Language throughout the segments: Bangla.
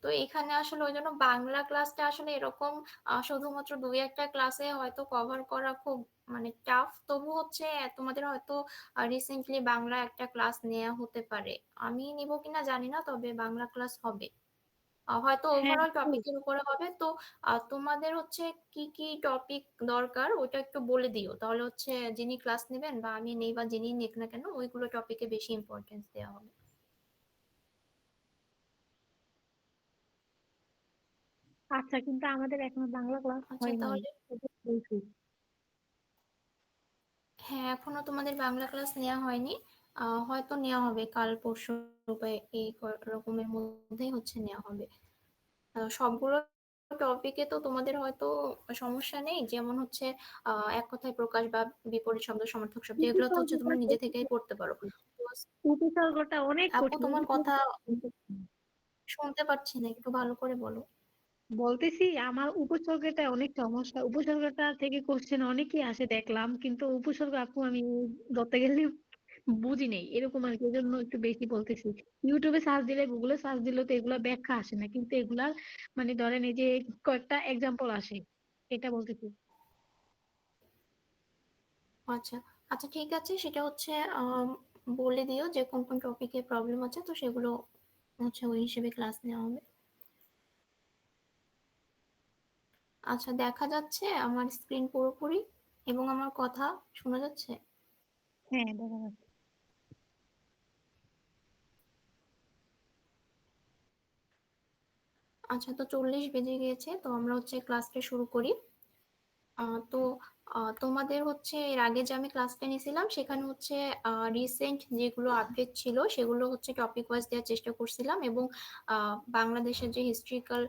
তো এখানে আসলে ওই জন্য বাংলা ক্লাসটা আসলে এরকম শুধুমাত্র দুই একটা ক্লাসে হয়তো কভার করা খুব মানে টাফ। তবু হচ্ছে তোমাদের হয়তো রিসেন্টলি বাংলা একটা ক্লাস নেওয়া হতে পারে। আমি নিব কিনা জানি না, তবে বাংলা ক্লাস হবে। হয়তো হ্যাঁ, ওভারঅল টপিকের উপরে হবে। তো তোমাদের হচ্ছে কি কি টপিক দরকার ওটা একটু বলে দিও, তাহলে হচ্ছে যিনি ক্লাস নেবেন বা আমি নেই বা যিনি নিক না কেন ওইগুলো টপিকে বেশি ইম্পর্টেন্স দেওয়া হবে। আচ্ছা, কিন্তু আমাদের এখনো বাংলা ক্লাস আচ্ছা হয় নাই। তাহলে এটা বলছি। হ্যাঁ, এখনো তোমাদের বাংলা ক্লাস নেওয়া হয়নি। হয়তো নেওয়া হবে কাল পরশু বা এই রকমের মধ্যেই হচ্ছে নেওয়া হবে। সবগুলো টপিকে তো তোমাদের হয়তো সমস্যা নেই, যেমন হচ্ছে এক কথায় প্রকাশ বা বিপরীত শব্দ সমার্থক শব্দ এগুলো তো হচ্ছে উপসর্গটা তোমরা নিজে থেকেই পড়তে পারো। তো উপসর্গটা অনেক আপু কঠিন। তোমার কথা শুনতে পাচ্ছি না, একটু ভালো করে বলো। বলতেছি আমার উপসর্গটা অনেক সমস্যা। উপসর্গটা থেকে কোশ্চেন অনেকই আসে দেখলাম, কিন্তু উপসর্গ আপু আমি ধরতে গেলে বুঝি নেই এরকম আর কি। এই জন্য একটু বেশি বলতেছি। ইউটিউবে সার্চ দিলে, গুগলে সার্চ দিলে তো এগুলা ব্যাখ্যা আসে না, কিন্তু এগুলার মানে ধরেন এই যে কয়েকটা এক্সাম্পল আসে, এটা বলতেছি। আচ্ছা আচ্ছা, ঠিক আছে, সেটা হচ্ছে বলে দিও যে কোন কোন টপিকে প্রবলেম আছে, তো সেগুলো হচ্ছে ওই হিসেবে ক্লাস নেওয়া হবে। আচ্ছা, দেখা যাচ্ছে আমার স্ক্রিন পুরোপুরি এবং আমার কথা শোনা যাচ্ছে? হ্যাঁ, দেখা যাচ্ছে। আচ্ছা, তো 40 বেজে গিয়েছে, তো আমরা হচ্ছে ক্লাসটা শুরু করি। তো তোমাদের হচ্ছে এর আগে যে আমি ক্লাসটা নিয়েছিলাম সেখানে হচ্ছে রিসেন্ট যেগুলো আপডেট ছিল সেগুলো হচ্ছে টপিক ওয়াইজ দেওয়ার চেষ্টা করছিলাম, এবং বাংলাদেশের যে হিস্ট্রিক্যাল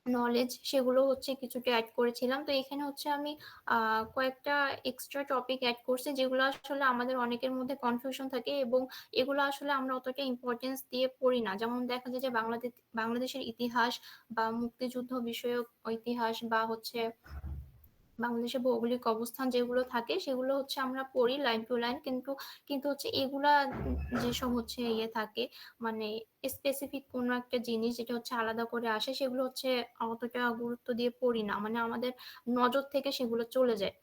নলেজ সেগুলো হচ্ছে কিছুটা অ্যাড করেছিলাম। তো এখানে হচ্ছে আমি কয়েকটা এক্সট্রা টপিক অ্যাড করছি যেগুলো আসলে আমাদের অনেকের মধ্যে কনফিউশন থাকে, এবং এগুলো আসলে আমরা অতটা ইম্পর্টেন্স দিয়ে পড়ি না। যেমন দেখা যায় যে বাংলাদেশের ইতিহাস বা মুক্তিযুদ্ধ বিষয়ক ইতিহাস বা হচ্ছে বাংলাদেশের ভৌগোলিক অবস্থান যেগুলো থাকে সেগুলো হচ্ছে আমরা পড়ি লাইন টু লাইন, কিন্তু কিন্তু হচ্ছে এগুলা যেসব হচ্ছে ইয়ে থাকে, মানে স্পেসিফিক কোনো একটা জিনিস যেটা হচ্ছে আলাদা করে আসে সেগুলো হচ্ছে অতটা গুরুত্ব দিয়ে পড়ি না, মানে আমাদের নজর থেকে সেগুলো চলে যায়।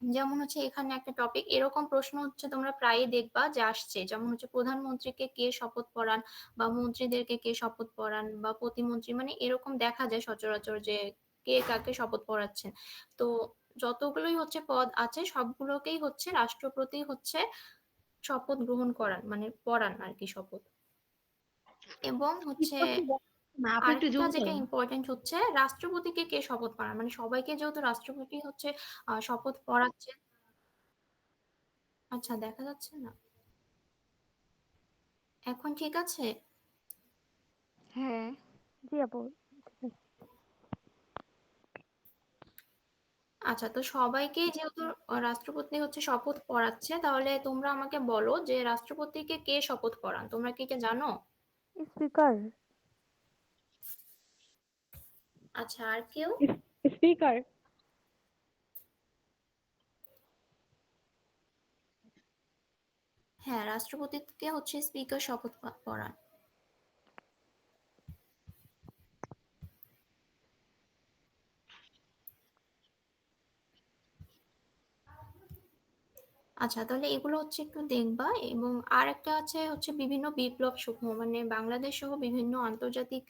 যেমন হচ্ছে এখানে একটা টপিক এরকম প্রশ্ন হচ্ছে তোমরা প্রায়ই দেখবা যে আসছে, যেমন হচ্ছে প্রধানমন্ত্রীকে কে শপথ পড়ান বা মন্ত্রীদেরকে কে শপথ পড়ান বা প্রতিমন্ত্রী, মানে এরকম দেখা যায় সচরাচর যে কে কাকে শপথ পড়াচ্ছেন। তো যতগুলোই হচ্ছে পদ আছে সবগুলোকেই হচ্ছে রাষ্ট্রপতি হচ্ছে শপথ গ্রহণ করান, মানে পড়ান আর কি শপথ। এবং হচ্ছে স্পষ্ট না, আপনি একটু আরেকটা জোর যেটা করেন। ইম্পর্টেন্ট হচ্ছে রাষ্ট্রপতিকে কে শপথ পড়ান, মানে সবাইকে যেহেতু রাষ্ট্রপতি হচ্ছে শপথ পড়াচ্ছে। আচ্ছা, দেখা যাচ্ছে না? এখন ঠিক আছে? হ্যাঁ, জি আপু। আচ্ছা, তো সবাইকে যেহেতু রাষ্ট্রপতি হচ্ছে শপথ পড়াচ্ছে, তাহলে তোমরা আমাকে বলো যে রাষ্ট্রপতিকে কে শপথ পড়ান, তোমরা কি এটা জানো? স্পিকার। আচ্ছা, আর কেউ? স্পিকার। হ্যাঁ, রাষ্ট্রপতিকে হচ্ছে স্পিকার শপথ পড়ান। আচ্ছা, তাহলে এগুলো হচ্ছে একটু দেখবা। এবং আর একটা আছে হচ্ছে বিভিন্ন বিপ্লব সমূহ, মানে বাংলাদেশ সহ বিভিন্ন আন্তর্জাতিক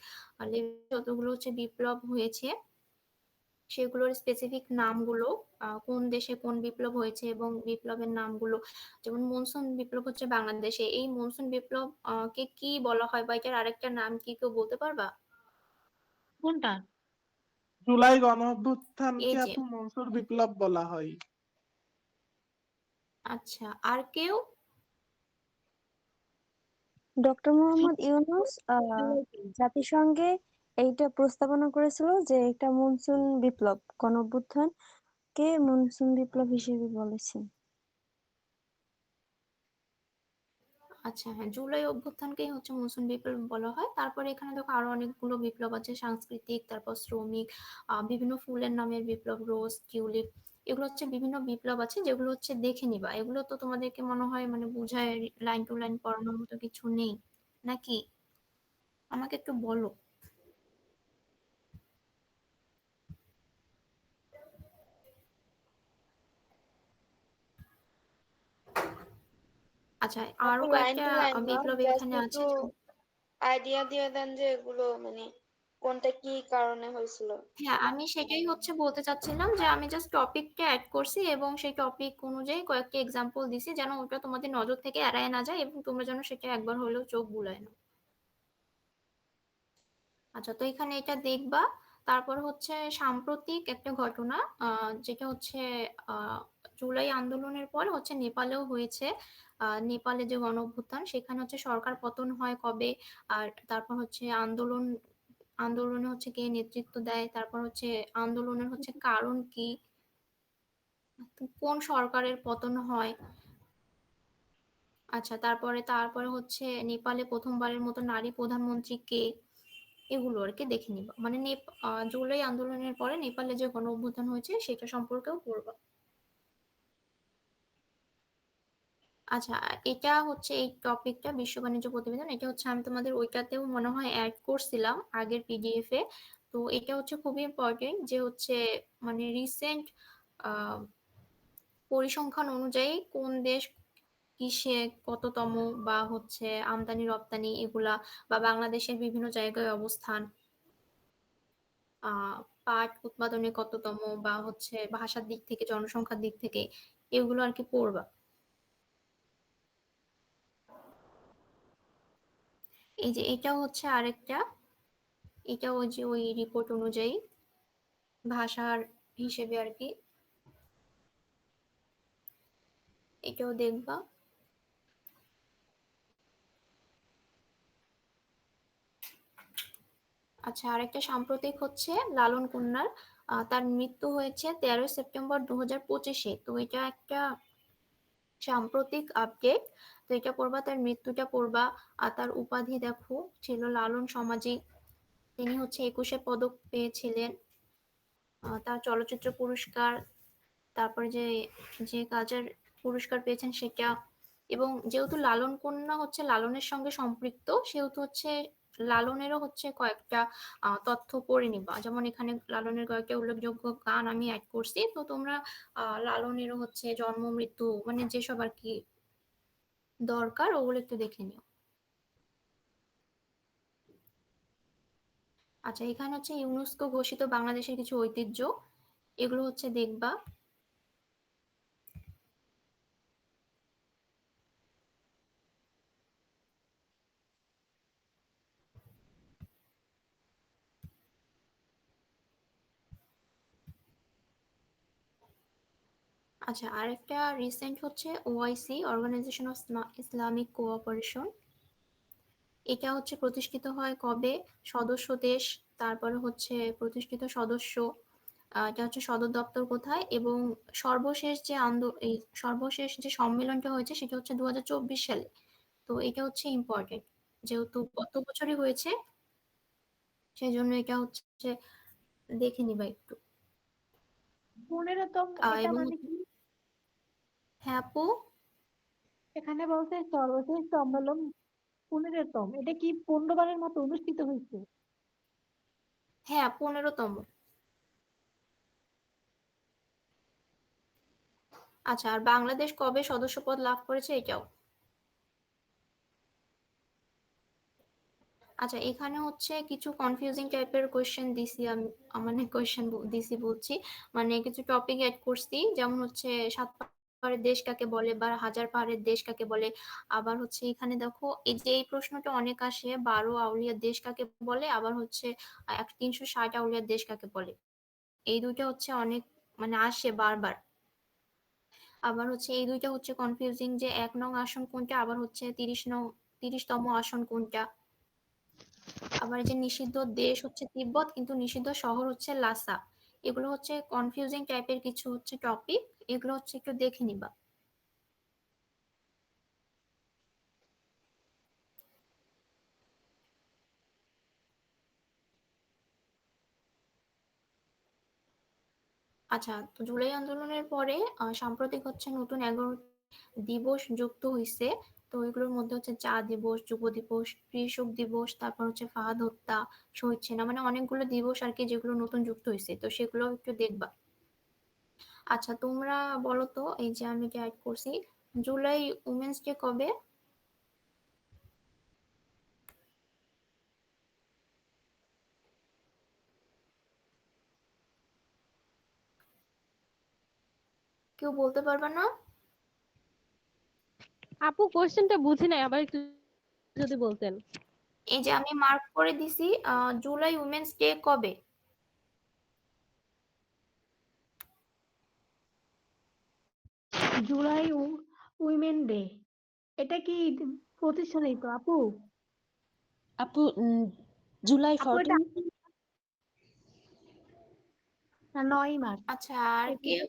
লেভেলে যতগুলো হচ্ছে বিপ্লব হয়েছে সেগুলোর স্পেসিফিক নামগুলো, কোন দেশে কোন বিপ্লব হয়েছে এবং বিপ্লবের নামগুলো। যেমন মনসুন বিপ্লব হচ্ছে বাংলাদেশে, এই মনসুন বিপ্লব কে কি বলা হয় বা এটার আরেকটা নাম কি কেউ বলতে পারবা? কোনটা? জুলাই গণ এই অভ্যুত্থানকে যে। আপু মনসুর বিপ্লব বলা হয়। আচ্ছা, আর কেউ? ডক্টর মোহাম্মদ ইউনূস জাতিসংঘে এইটা প্রস্তাবনা করেছিল যে এটা মনসুন বিপ্লব, গণঅভ্যুত্থান কে মনসুন বিপ্লব হিসেবে বলেছেন। আচ্ছা, হ্যাঁ, জুলাই অভ্যুত্থানকেই হচ্ছে মনসুন বিপ্লব বলা হয়। তারপরে এখানে দেখো আরো অনেকগুলো বিপ্লব আছে, সাংস্কৃতিক, তারপর শ্রমিক, বিভিন্ন ফুলের নামের বিপ্লব, রোজ, টিউলিপ, এগুলো হচ্ছে বিভিন্ন বিপ্লব আছে যেগুলো হচ্ছে দেখে নিবা। এগুলো তো তোমাদেরকে মনে হয় মানে বুঝায় লাইন টু লাইন পড়ানোর মতো কিছু নেই নাকি? আমাকে একটু বলো। আচ্ছা, আরো আপু লাইন কয়েকটা টু লাইন না, বিপ্লব জাস্ট এখানে একটু আছে। আইডিয়া দিয়ে দেন যে এগুলো মানে কোনটা কি কারণে হয়েছিল। হ্যাঁ, আমি সেটাই হচ্ছে বলতে চাচ্ছিলাম যে আমি জাস্ট টপিকটা অ্যাড করছি এবং সেই টপিক অনুযায়ী কয়েকটা এক্সাম্পল দিছি যেন ওটা তোমাদের নজর থেকে এড়ায় না যায় এবং তোমরা যেন সেটা একবার হলেও চোখ বুলায় নাও। আচ্ছা, তো এখানে এটা দেখবা। তারপর হচ্ছে সাম্প্রতিক একটা ঘটনা, যেটা হচ্ছে আহ, জুলাই আন্দোলনের পর হচ্ছে নেপালেও হয়েছে। নেপালে যে গণ অভ্যুত্থান, সেখানে হচ্ছে সরকার পতন হয় কবে, আর তারপর হচ্ছে আন্দোলনে হচ্ছে কে নেতৃত্ব দেয়, তারপর হচ্ছে আন্দোলনের হচ্ছে কারণ কি, কোন সরকারের পতন হয়। আচ্ছা, তারপরে হচ্ছে নেপালে প্রথমবারের মতো নারী প্রধানমন্ত্রী কে, এগুলো আর কি দেখে নিবা। মানে জুলাই আন্দোলনের পরে নেপালে যে গণ অভ্যুত্থান হয়েছে সেটা সম্পর্কেও পড়বা। আচ্ছা, এটা হচ্ছে এই টপিকটা বিশ্ব বাণিজ্য প্রতিবেদন, এটা হচ্ছে আমি তোমাদের ওইটাতেও মনে হয় অ্যাড করছিলাম আগের পিডিএফ এ। তো এটা হচ্ছে খুবই ইম্পর্টেন্ট যে হচ্ছে মানে রিসেন্ট পরিসংখ্যান অনুযায়ী কোন দেশ কিসে কততম, বা হচ্ছে আমদানি রপ্তানি এগুলা, বা বাংলাদেশের বিভিন্ন জায়গায় অবস্থান, আহ পাট উৎপাদনে কততম, বা হচ্ছে ভাষার দিক থেকে জনসংখ্যার দিক থেকে, এগুলো আর কি পড়বা। এই যে এটা হচ্ছে আরেকটা, এটা ওই যে ওই রিপোর্ট অনুযায়ী ভাষার হিসেবে আর কি, এটাও দেখবা। আচ্ছা, আরেকটা সাম্প্রতিক হচ্ছে লালন কন্যার, তার মৃত্যু হয়েছে 13 সেপ্টেম্বর 2025-এ। তো এটা একটা সাম্প্রতিক আপডেট। তো এটা পড়বা, তার মৃত্যুটা পড়বা। আর তার উপাধি দেখো ছিল লালন সমাজী। তিনি হচ্ছে 21-এ পদক পেয়েছিলেন। তার চলচ্চিত্র পুরস্কার, তারপরে যে যে কাজের পুরস্কার পেয়েছেন সেটা। এবং যেহেতু লালন কন্যা হচ্ছে লালনের সঙ্গে সম্পৃক্ত, সেহেতু হচ্ছে লালনেরও হচ্ছে কয়েকটা তথ্য পড়ে নিবা। যেমন এখানে লালনের কয়েকটা উল্লেখযোগ্য গান আমি অ্যাড করছি, তো তোমরা লালনেরও হচ্ছে জন্ম মৃত্যু মানে যেসব আর কি দরকার ওগুলো একটু দেখে নিও। আচ্ছা, এখানে হচ্ছে ইউনেস্কো ঘোষিত বাংলাদেশের কিছু ঐতিহ্য, এগুলো হচ্ছে দেখবা। আচ্ছা, আরেকটা রিসেন্ট হচ্ছে OIC, organization of Islamic cooperation. এটা হচ্ছে প্রতিষ্ঠিত হয় কবে, সদস্য দেশ, তারপরে হচ্ছে প্রতিষ্ঠিত সদস্য, এটা হচ্ছে সদর দপ্তর কোথায়, এবং এই সর্বশেষ যে সম্মেলনটা হয়েছে সেটা হচ্ছে 2024 সালে। তো এটা হচ্ছে ইম্পর্টেন্ট, যেহেতু গত বছরই হয়েছে, সেই জন্য এটা হচ্ছে দেখে নিবা একটু। 15তম এটা এবং মানে কি? হ্যাঁ আপু। এখানে বলছে সর্বশেষ সম্মেলন 15তম, এটা কি 15 বারের মতো অনুষ্ঠিত হয়েছে? হ্যাঁ, 15তম। আচ্ছা, আর বাংলাদেশ কবে সদস্যপদ লাভ করেছে এটাও। আচ্ছা, এখানে হচ্ছে কিছু কনফিউজিং টাইপের কোয়েশ্চেন দিছি আমি, মানে কোয়েশ্চেন দিছি বলছি, মানে কিছু টপিক অ্যাড করছি, যেমন হচ্ছে 7 পাহাড়ের দেশ কাকে বলে, বা 1000 পাহাড়ের দেশ কাকে বলে। আবার হচ্ছে এখানে দেখো এই যে এই প্রশ্নটা অনেক আসে, 12 আউলিয়ার দেশ কাকে বলে, আবার হচ্ছে 360 আউলিয়ার দেশ কাকে বলে। এই দুইটা হচ্ছে অনেক মানে আসে বারবার। আবার হচ্ছে এই দুইটা হচ্ছে কনফিউজিং, যে 1 নং আসন কোনটা, আবার হচ্ছে 30তম আসন কোনটা। আবার এই যে নিষিদ্ধ দেশ হচ্ছে তিব্বত, কিন্তু নিষিদ্ধ শহর হচ্ছে লাসা। এগুলো হচ্ছে কনফিউজিং টাইপের কিছু হচ্ছে টপিক, এগুলো হচ্ছে একটু দেখে নিবা। আচ্ছা, তো জুলাই আন্দোলনের পরে সাম্প্রতিক হচ্ছে নতুন 11 দিবস যুক্ত হয়েছে। তো এগুলোর মধ্যে হচ্ছে চা দিবস, যুব দিবস, কৃষক দিবস, তারপর হচ্ছে ফাহাদ হত্যা, শহীদ সেনা, মানে অনেকগুলো দিবস আর কি যেগুলো নতুন যুক্ত হয়েছে, তো সেগুলো একটু দেখবা। আচ্ছা তোমরা বলো তো, এই যে আমি যে অ্যাড করছি, জুলাই উমেন্স ডে কবে? কেউ বলতে পারবে না? আপু কোশ্চেনটা বুঝি নাই, আবার একটু যদি বলতেন। এই যে আমি মার্ক করে দিছি, জুলাই উমেন্স ডে কবে? জুলাই উইমেন ডে, এটা কি প্রতিষ্ঠানেই তো আপু? আপু জুলাই আপু এটা 14। না 9 মার্চ। আচ্ছা আর কেউ?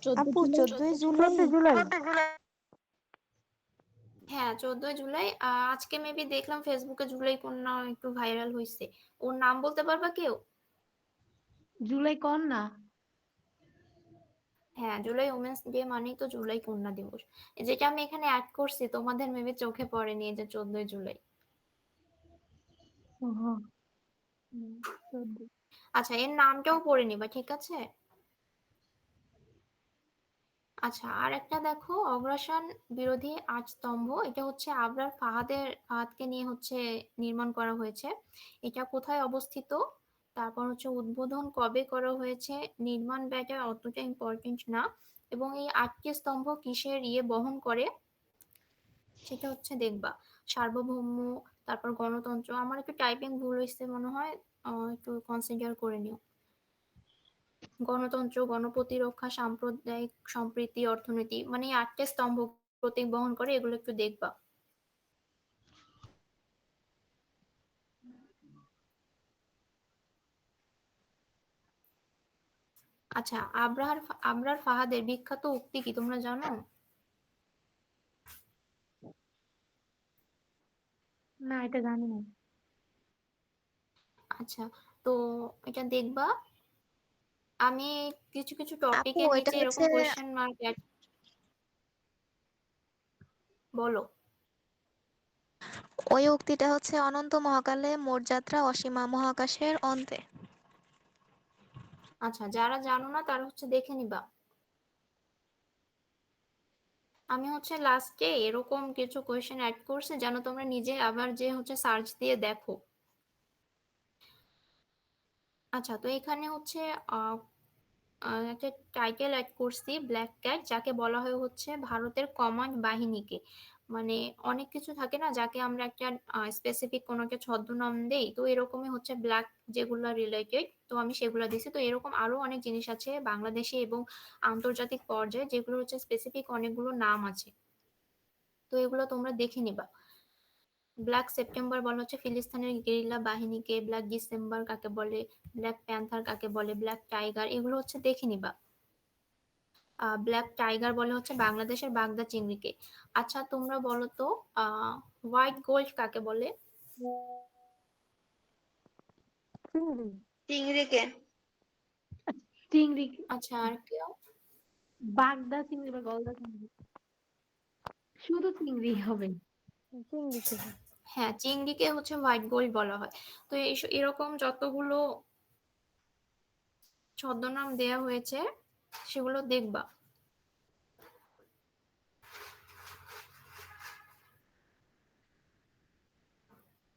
14 আপু জুলাই 14ই জুলাই। 14 জুলাই। হ্যাঁ 14 জুলাই। আজকে মেবি দেখলাম ফেসবুকে জুলাই কন্যা একটু ভাইরাল হয়েছে, ওর নাম বলতে পারবা কেউ? জুলাই কন্যা। হ্যাঁ জুলাই উমেন্স ডে মানেই তো জুলাই কন্যা দিবস। যেটা আমি এখানে অ্যাড করছি তোমাদের মেবি চোখে পড়েনি, এই যে 14 জুলাই। ও হো, 14। আচ্ছা এর নামটাও পড়ে নিবা, ঠিক আছে? আচ্ছা আর একটা দেখো, অগ্রাসন বিরোধী 8 স্তম্ভ, এটা হচ্ছে আবরার ফাহাদকে নিয়ে হচ্ছে নির্মাণ করা হয়েছে। এটা কোথায় অবস্থিত, তারপর হচ্ছে উদ্বোধন কবে করা হয়েছে, নির্মাণ ব্যয়টা অতটা ইম্পর্টেন্ট না, এবং এই 8টি স্তম্ভ কিসের বহন করে সেটা হচ্ছে দেখবা। সার্বভৌম, তারপর গণতন্ত্র, আমার একটু টাইপিং ভুল হয়েছে মনে হয়, একটু কনসিডার করে নিও। গণতন্ত্র, গণপ্রতিরক্ষা, সাম্প্রদায়িক সম্প্রীতি, অর্থনীতি, মানে এই 8টে স্তম্ভ প্রতীক বহন করে, এগুলো একটু দেখবা। আচ্ছা আবরার ফাহাদের বিখ্যাত উক্তি কি তোমরা জানো? না এটা জানি না। আচ্ছা তো এটা দেখবা। আমি কিছু কিছু আপু টপিকের এটা নিচে হচ্ছে এরকম কোয়েশ্চেন মার্ক অ্যাড, বলো। ওই উক্তিটা হচ্ছে অনন্ত মহাকালে মোট যাত্রা অসীমা মহাকাশের অন্তে। আচ্ছা যারা জানো না তারা হচ্ছে দেখে নিবা। আমি হচ্ছে লাস্টে এরকম কিছু কোয়েশ্চেন অ্যাড করছি যেন তোমরা নিজে আবার যে হচ্ছে সার্চ দিয়ে দেখো। আচ্ছা তো এখানে হচ্ছে আহ একটা টাইটেল অ্যাড করছি, ব্ল্যাক ক্যাট, যাকে বলা হয় হচ্ছে ভারতের কমান্ড বাহিনীকে। মানে অনেক কিছু থাকে না যাকে আমরা একটা স্পেসিফিক কোনো একটা ছদ্মনাম দেই, তো এরকমই হচ্ছে ব্ল্যাক যেগুলো রিলেটেড, তো আমি সেগুলো দিছি। তো এরকম আরো অনেক জিনিস আছে বাংলাদেশে এবং আন্তর্জাতিক পর্যায়ে যেগুলো হচ্ছে স্পেসিফিক অনেকগুলো নাম আছে, তো এগুলো তোমরা দেখে নিবা। ব্ল্যাক সেপ্টেম্বর বলা হচ্ছে ফিলিস্তিনের গেরিলা বাহিনীকে, ব্ল্যাক ডিসেম্বর কাকে বলে, ব্ল্যাক প্যান্থার কাকে বলে, ব্ল্যাক টাইগার, এগুলো হচ্ছে দেখে নিবা। ব্ল্যাক টাইগার বলে হচ্ছে বাংলাদেশের বাগদা চিংড়িকে। আচ্ছা তোমরা বলো তো, হোয়াইট গোল্ড কাকে বলে? চিংড়ি। চিংড়িকে। চিংড়ি। আচ্ছা আর কেউ? বাগদা চিংড়ি বা গলদা চিংড়ি, শুধু চিংড়ি হবে। চিংড়িকে। হ্যাঁ চিংড়িকে হচ্ছে হোয়াইট গোল্ড বলা হয়। তো এরকম যতগুলো ছদ্মনাম দেয়া হয়েছে সেগুলো দেখবা।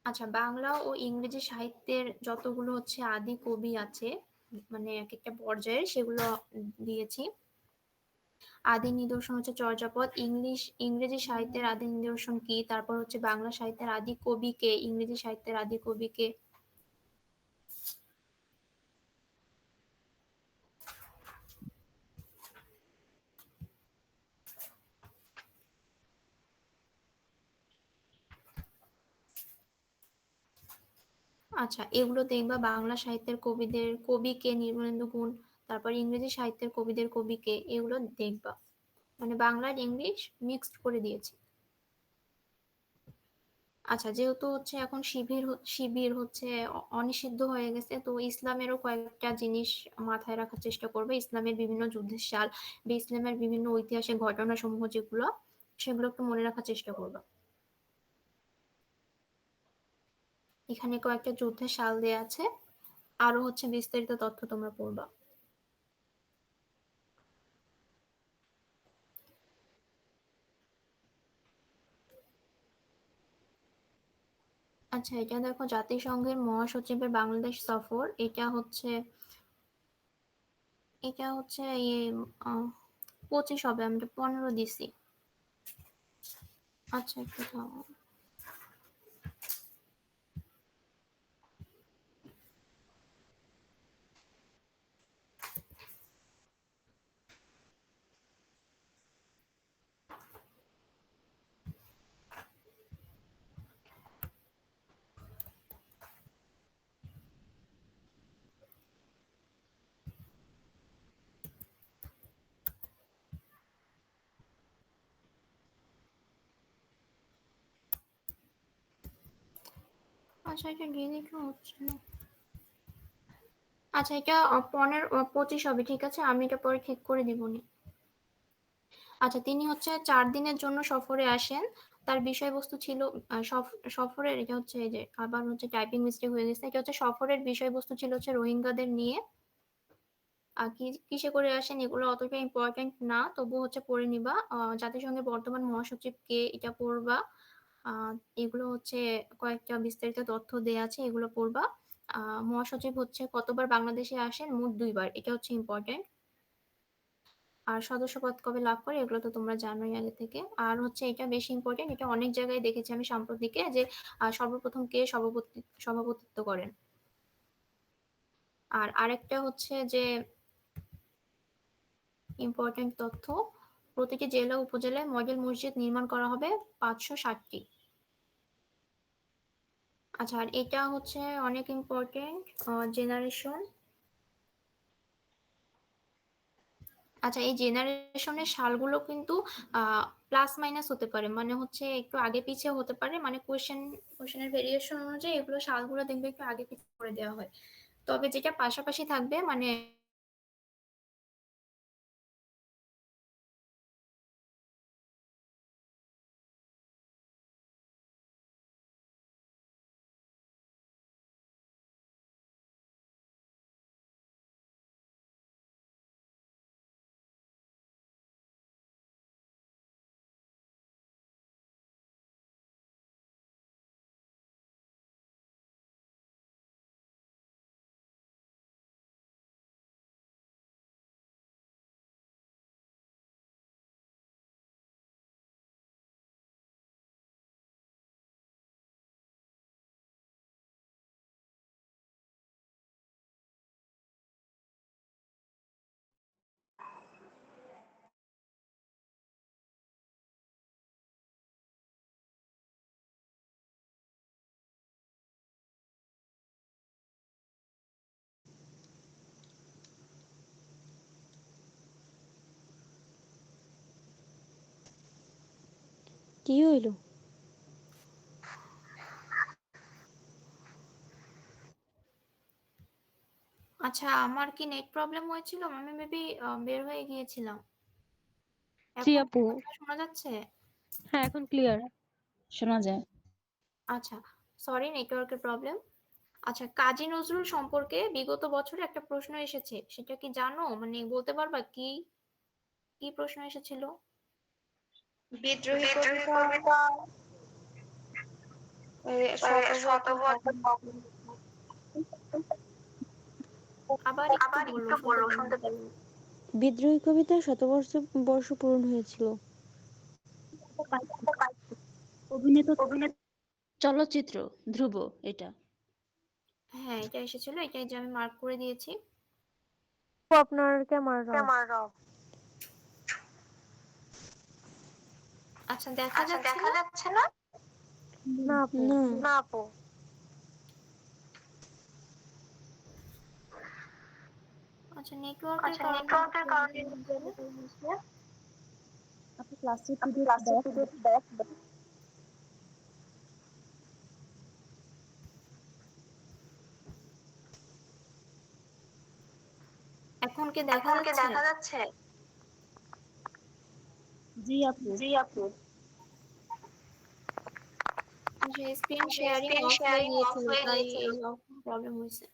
আচ্ছা বাংলা ও ইংরেজি সাহিত্যের যতগুলো হচ্ছে আদি কবি আছে, মানে এক একটা পর্যায়ে সেগুলো দিয়েছি। আদি নিদর্শন হচ্ছে চর্যাপদ, ইংরেজি সাহিত্যের আদি নিদর্শন কি, তারপর হচ্ছে বাংলা সাহিত্যের আদি কবি কে, ইংরেজি সাহিত্যের আদি কবি কে। আচ্ছা এগুলো দেখবা, বাংলা সাহিত্যের কবিদের কবি কে, নির্মলেন্দু গুণ, তারপর ইংরেজি সাহিত্যের কবিদের কবি কে, এগুলো দেখবা। মানে বাংলা আর ইংলিশ মিক্সড করে দিয়েছি। আচ্ছা, যেহেতু হচ্ছে এখন শিবির হচ্ছে অনিষিদ্ধ হয়ে গেছে, তো ইসলামেরও কয়েকটা জিনিস মাথায় রাখার চেষ্টা করবে। ইসলামের বিভিন্ন যুদ্ধের সাল বা ইসলামের বিভিন্ন ঐতিহাসিক ঘটনাসমূহ যেগুলো, সেগুলো একটু মনে রাখার চেষ্টা করবা। এখানে কয়েকটা যুদ্ধের সাল দেয়া আছে, আরো হচ্ছে বিস্তারিত তথ্য তোমরা পড়বা। আচ্ছা, এটা দেখো জাতিসংঘের মহাসচিবের বাংলাদেশ সফর। এটা হচ্ছে 25 হবে, আমরা 15 দিছি। আচ্ছা, একটু থামো। আচ্ছা, এটা ডিলিট হচ্ছে না। আচ্ছা, এটা 25 হবে, ঠিক আছে, আমি এটা পরে ঠিক করে দিবনি। আচ্ছা, তিনি হচ্ছে 4 দিনের জন্য সফরে আসেন। তার বিষয়বস্তু ছিল সফরের, এটা হচ্ছে এই যে আবার হচ্ছে টাইপিং মিস্টেক হয়ে গেছে। এটা হচ্ছে সফরের বিষয়বস্তু ছিল হচ্ছে রোহিঙ্গাদের নিয়ে। কিসে করে আসেন এগুলো অতটা ইম্পর্টেন্ট না, তবু হচ্ছে পড়ে নিবা। জাতিসংঘের বর্তমান মহাসচিব কে, এটা পড়বা। আহ এগুলো হচ্ছে কয়েকটা বিস্তারিত তথ্য দেয়া আছে, এগুলো পড়বা। মহাসচিব হচ্ছে কতবার বাংলাদেশে আসেন, মোট 2 বার, এটা হচ্ছে ইম্পর্টেন্ট। আর সদস্যপদ কবে লাভ করে, এগুলো তো তোমরা জানোই আগে থেকে। আর হচ্ছে এটা বেশি ইম্পর্টেন্ট, এটা অনেক জায়গায় দেখেছি আমি সাম্প্রতিকে, যে সর্বপ্রথম কে সভাপতিত্ব করেন। আর আরেকটা হচ্ছে যে ইম্পর্টেন্ট তথ্য, প্রতিটি জেলা উপজেলায় মডেল মসজিদ নির্মাণ করা হবে 560টি। আচ্ছা, আর এটা হচ্ছে অনেক ইম্পর্টেন্ট, জেনারেশন। আচ্ছা, এই জেনারেশনের সালগুলো কিন্তু প্লাস মাইনাস হতে পারে, মানে হচ্ছে একটু আগে পিছিয়ে হতে পারে, মানে কোশ্চেনের ভেরিয়েশন অনুযায়ী এগুলো সালগুলো দেখবে একটু আগে পিছিয়ে করে দেওয়া হয়। তবে যেটা পাশাপাশি থাকবে, মানে কি হইলো? আচ্ছা, আমার কি নেট প্রবলেম হয়েছিল? আমি মেবি বের হয়ে গিয়েছিলাম। জি এখন আপু। কথা শোনা যাচ্ছে? হ্যাঁ, এখন ক্লিয়ার। শোনা যায়। আচ্ছা, সরি, নেটওয়ার্কের প্রবলেম। আচ্ছা, কাজী নজরুল সম্পর্কে বিগত বছরে একটা প্রশ্ন এসেছে, সেটা কি জানো? মানে বলতে পারবা কি কি প্রশ্ন এসেছিল? বিদ্রোহী কবিতা শতবর্ষ আবার একটু বলো, শুনতে পাইনি। বিদ্রোহী কবিতার শতবর্ষ বর্ষ পূরণ হয়েছিল। অভিনেতা চলচ্চিত্র ধ্রুব এটা। হ্যাঁ, এটা এসেছিল, এটাই যে আমি মার্ক করে দিয়েছি। আপনার ক্যামেরা আচ্ছা, দেখা যাচ্ছে না? না আপু। না আপু। আচ্ছা, নেটওয়ার্কের কারণে প্রবলেম হচ্ছে। আপনি ক্লাসে পিডিএফ দেখ। এখন কি দেখা যাচ্ছে? জি আপু। যে স্ক্রিন শেয়ারিং অফ হয়ে গিয়েছিল তাই এই প্রবলেম হয়েছে।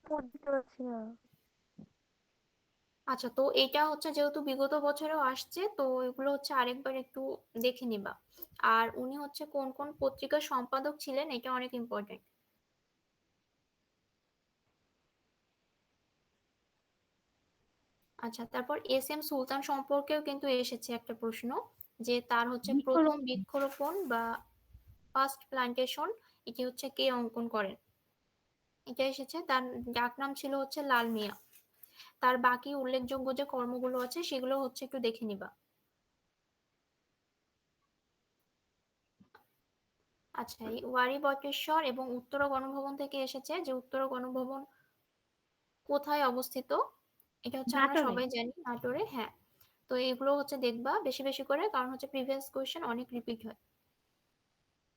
বুঝতে পারছি না। আচ্ছা, তো এটা হচ্ছে যেহেতু বিগত বছরেও আসছে, তো এগুলো হচ্ছে আরেকবার একটু দেখে নিবা। আর উনি হচ্ছে কোন কোন পত্রিকার সম্পাদক ছিলেন এটা অনেক ইম্পর্টেন্ট। আচ্ছা, তারপর এস এম সুলতান সম্পর্কেও কিন্তু এসেছে একটা প্রশ্ন, যে তার হচ্ছে প্রথম বৃক্ষরোপণ। বৃক্ষরোপণ বা ফার্স্ট প্লান্টেশন এটি হচ্ছে কে অঙ্কন করেন, এটা এসেছে। তার ডাকনাম ছিল হচ্ছে লাল মিয়া। তার বাকি উল্লেখযোগ্য যে কর্মগুলো আছে সেগুলো হচ্ছে একটু দেখে নিবা। আচ্ছা, এই ওয়ারী বটেশ্বর এবং উত্তরা গণভবন থেকে এসেছে, যে উত্তরা গণভবন কোথায় অবস্থিত, এটা হচ্ছে আমরা নাটোরে। সবাই জানি, নাটোরে। হ্যাঁ, তো এগুলো হচ্ছে দেখবা বেশি বেশি করে, কারণ হচ্ছে প্রিভিয়াস কোয়েশ্চেন অনেক রিপিট হয়।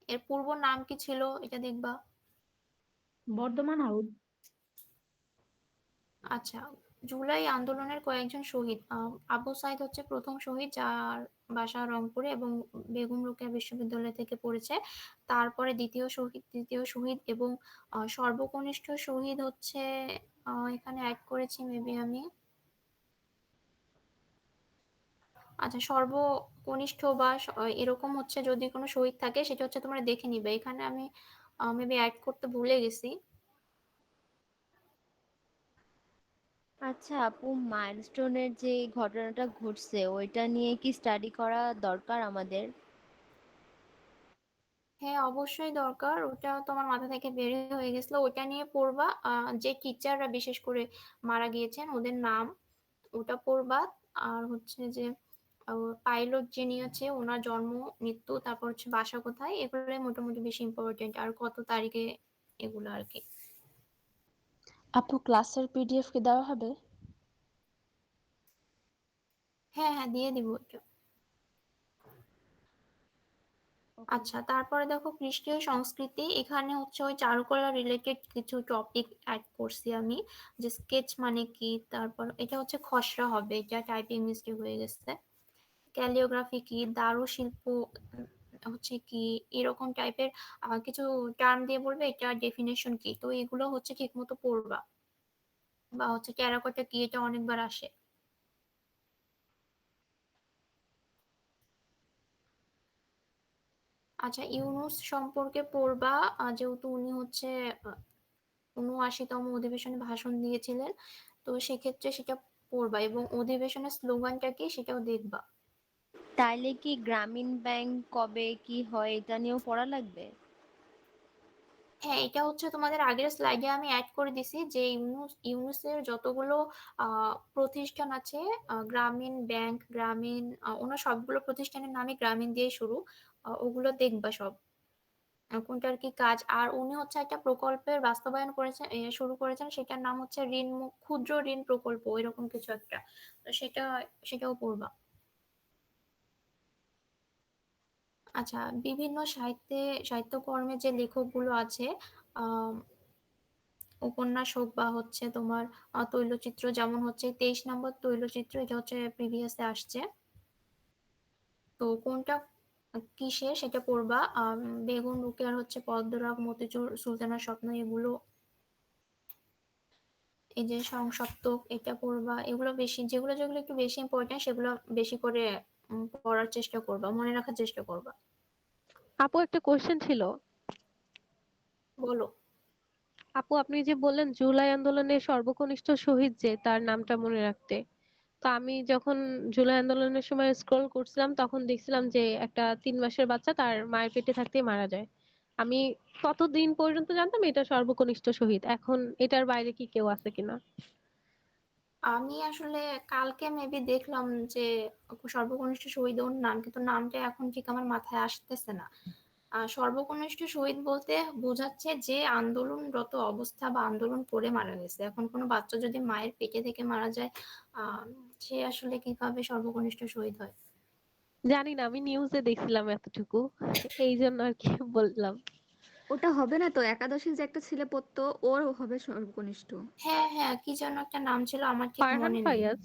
এর পূর্ব নাম কি ছিল এটা দেখবা। বর্ধমান হাউস। আচ্ছা, জুলাই আন্দোলনের কয়েকজন শহীদ। আবু সাইদ হচ্ছে প্রথম শহীদ, যার বাসা রংপুরে এবং বেগম রোকেয়া বিশ্ববিদ্যালয় থেকে পড়েছে। তারপরে তৃতীয় শহীদ এবং সর্বকনিষ্ঠ শহীদ হচ্ছে, এখানে অ্যাড করেছি মেবি আমি। আচ্ছা, সর্বকনিষ্ঠ বা এরকম হচ্ছে যদি কোনো শহীদ থাকে সেটা হচ্ছে তোমরা দেখে নিবে। এখানে আমি মেবি অ্যাড করতে ভুলে গেছি। আচ্ছা আপু, মাইলস্টোনের যে ঘটনাটা ঘটছে ওইটা নিয়ে কি স্টাডি করা দরকার আমাদের? হ্যাঁ, অবশ্যই দরকার। ওটা তো আমার মাথা থেকে বের হয়ে গেছিল, ওটা নিয়ে পড়বা। যে টিচাররা বিশেষ করে মারা গিয়েছেন ওদের নাম, ওটা পড়বা। আর হচ্ছে যে পাইলট যিনি আছে ওনার জন্ম, মৃত্যু, তারপর হচ্ছে বাসা কোথায়, এগুলোই মোটামুটি বেশি ইম্পর্টেন্ট, আর কত তারিখে, এগুলো আর কি। আপু ক্লাসের পিডিএফ কি দেওয়া হবে? হ্যাঁ হ্যাঁ, দিয়ে দিব ওটা। ওকে। আচ্ছা, তারপরে দেখো কৃষ্টিয় সংস্কৃতি, এখানে হচ্ছে ওই চারুকলা রিলেটেড কিছু টপিক অ্যাড করছি আমি, যে স্কেচ মানে কি, তারপর এটা হচ্ছে খসড়া হবে, এটা টাইপিং মিস্টেক হয়ে গেছে। ক্যালিওগ্রাফি কি, দারুশিল্প হচ্ছে কি, এরকম টাইপের কিছু টার্ম দিয়ে বলবে এটা ডেফিনেশন কি, তো এগুলো হচ্ছে ঠিক মতো পড়বা। বা হচ্ছে টেরাকোটা কি, এটা অনেকবার আসে। আচ্ছা, ইউনুস সম্পর্কে পড়বা, যেহেতু উনি হচ্ছে ৭৯তম অধিবেশনে ভাষণ দিয়েছিলেন, তো সেক্ষেত্রে সেটা পড়বা, এবং অধিবেশনের স্লোগানটা কি সেটাও দেখবা। তাইলে কি গ্রামীণ ব্যাংক কবে কি হয় এটা নিয়েও পড়া লাগবে? হ্যাঁ, এটা হচ্ছে তোমাদের আগের স্লাইডে আমি অ্যাড করে দিছি, যে ইউনুসের যতগুলো প্রতিষ্ঠান আছে, গ্রামীণ ব্যাংক, গ্রামীণ, ওনার সবগুলো প্রতিষ্ঠানের নামই গ্রামীণ দিয়ে শুরু। ওগুলো দেখবা সব, কোনটার কি কাজ। আর উনি হচ্ছে একটা প্রকল্পের বাস্তবায়ন করেছেন, শুরু করেছেন, সেটার নাম হচ্ছে ক্ষুদ্র ঋণ প্রকল্প, এরকম কিছু একটা। তো সেটাও পড়বা। আচ্ছা, বিভিন্ন সাহিত্যকর্মে যে লেখকগুলো আছে, আহ উপন্যাস হোক বা হচ্ছে তোমার তৈলচিত্র, যেমন হচ্ছে 23 নম্বর তৈলচিত্র, এটা হচ্ছে প্রিভিয়াসে আসছে। তো কোনটা কিসে সেটা পড়বা। বেগুন রোকেয়ার হচ্ছে পদ্মরাগ, মতিচুর সুলতানের স্বপ্ন, এগুলো। এই যে সংসপ্তক, এটা পড়বা। এগুলো বেশি, যেগুলো যেগুলো একটু বেশি ইম্পর্টেন্ট সেগুলো বেশি করে পড়ার চেষ্টা করবা, মনে রাখার চেষ্টা করবা। আপু একটা কোশ্চেন ছিল। বলো। আপু আপনি যে বললেন জুলাই আন্দোলনের সর্বকনিষ্ঠ শহীদ যে তার নামটা মনে রাখতে, তো আমি যখন জুলাই আন্দোলনের সময় স্ক্রল করছিলাম তখন দেখছিলাম যে একটা 3 মাসের বাচ্চা তার মায়ের পেটে থাকতেই মারা যায়। আমি ততদিন পর্যন্ত জানতাম এটা সর্বকনিষ্ঠ শহীদ, এখন এটার বাইরে কি কেউ আছে কিনা? আমি আসলে কালকে মেবি দেখলাম যে সর্বকনিষ্ঠ শহীদ ওর নাম, কিন্তু নামটা এখন ঠিক আমার মাথায় আসতেছে না। সর্বকনিষ্ঠ শহীদ বলতে বোঝাচ্ছে যে আন্দোলনরত অবস্থা বা আন্দোলন করে মারা গেছে। এখন কোনো বাচ্চা যদি মায়ের পেটে থেকে মারা যায়, আহ সে আসলে কিভাবে সর্বকনিষ্ঠ শহীদ হয়। জানি না, আমি নিউজে দেখছিলাম এতটুকু, এই জন্য আর কি বললাম। ওটা হবে না তো, একাদশী যে একটা ছেলে পড়তো ওর হবে সর্বকনিষ্ঠ। হ্যাঁ হ্যাঁ, কি যেন একটা নাম ছিল, আমার ঠিক ফারহান মনে নেই। ফায়াজ।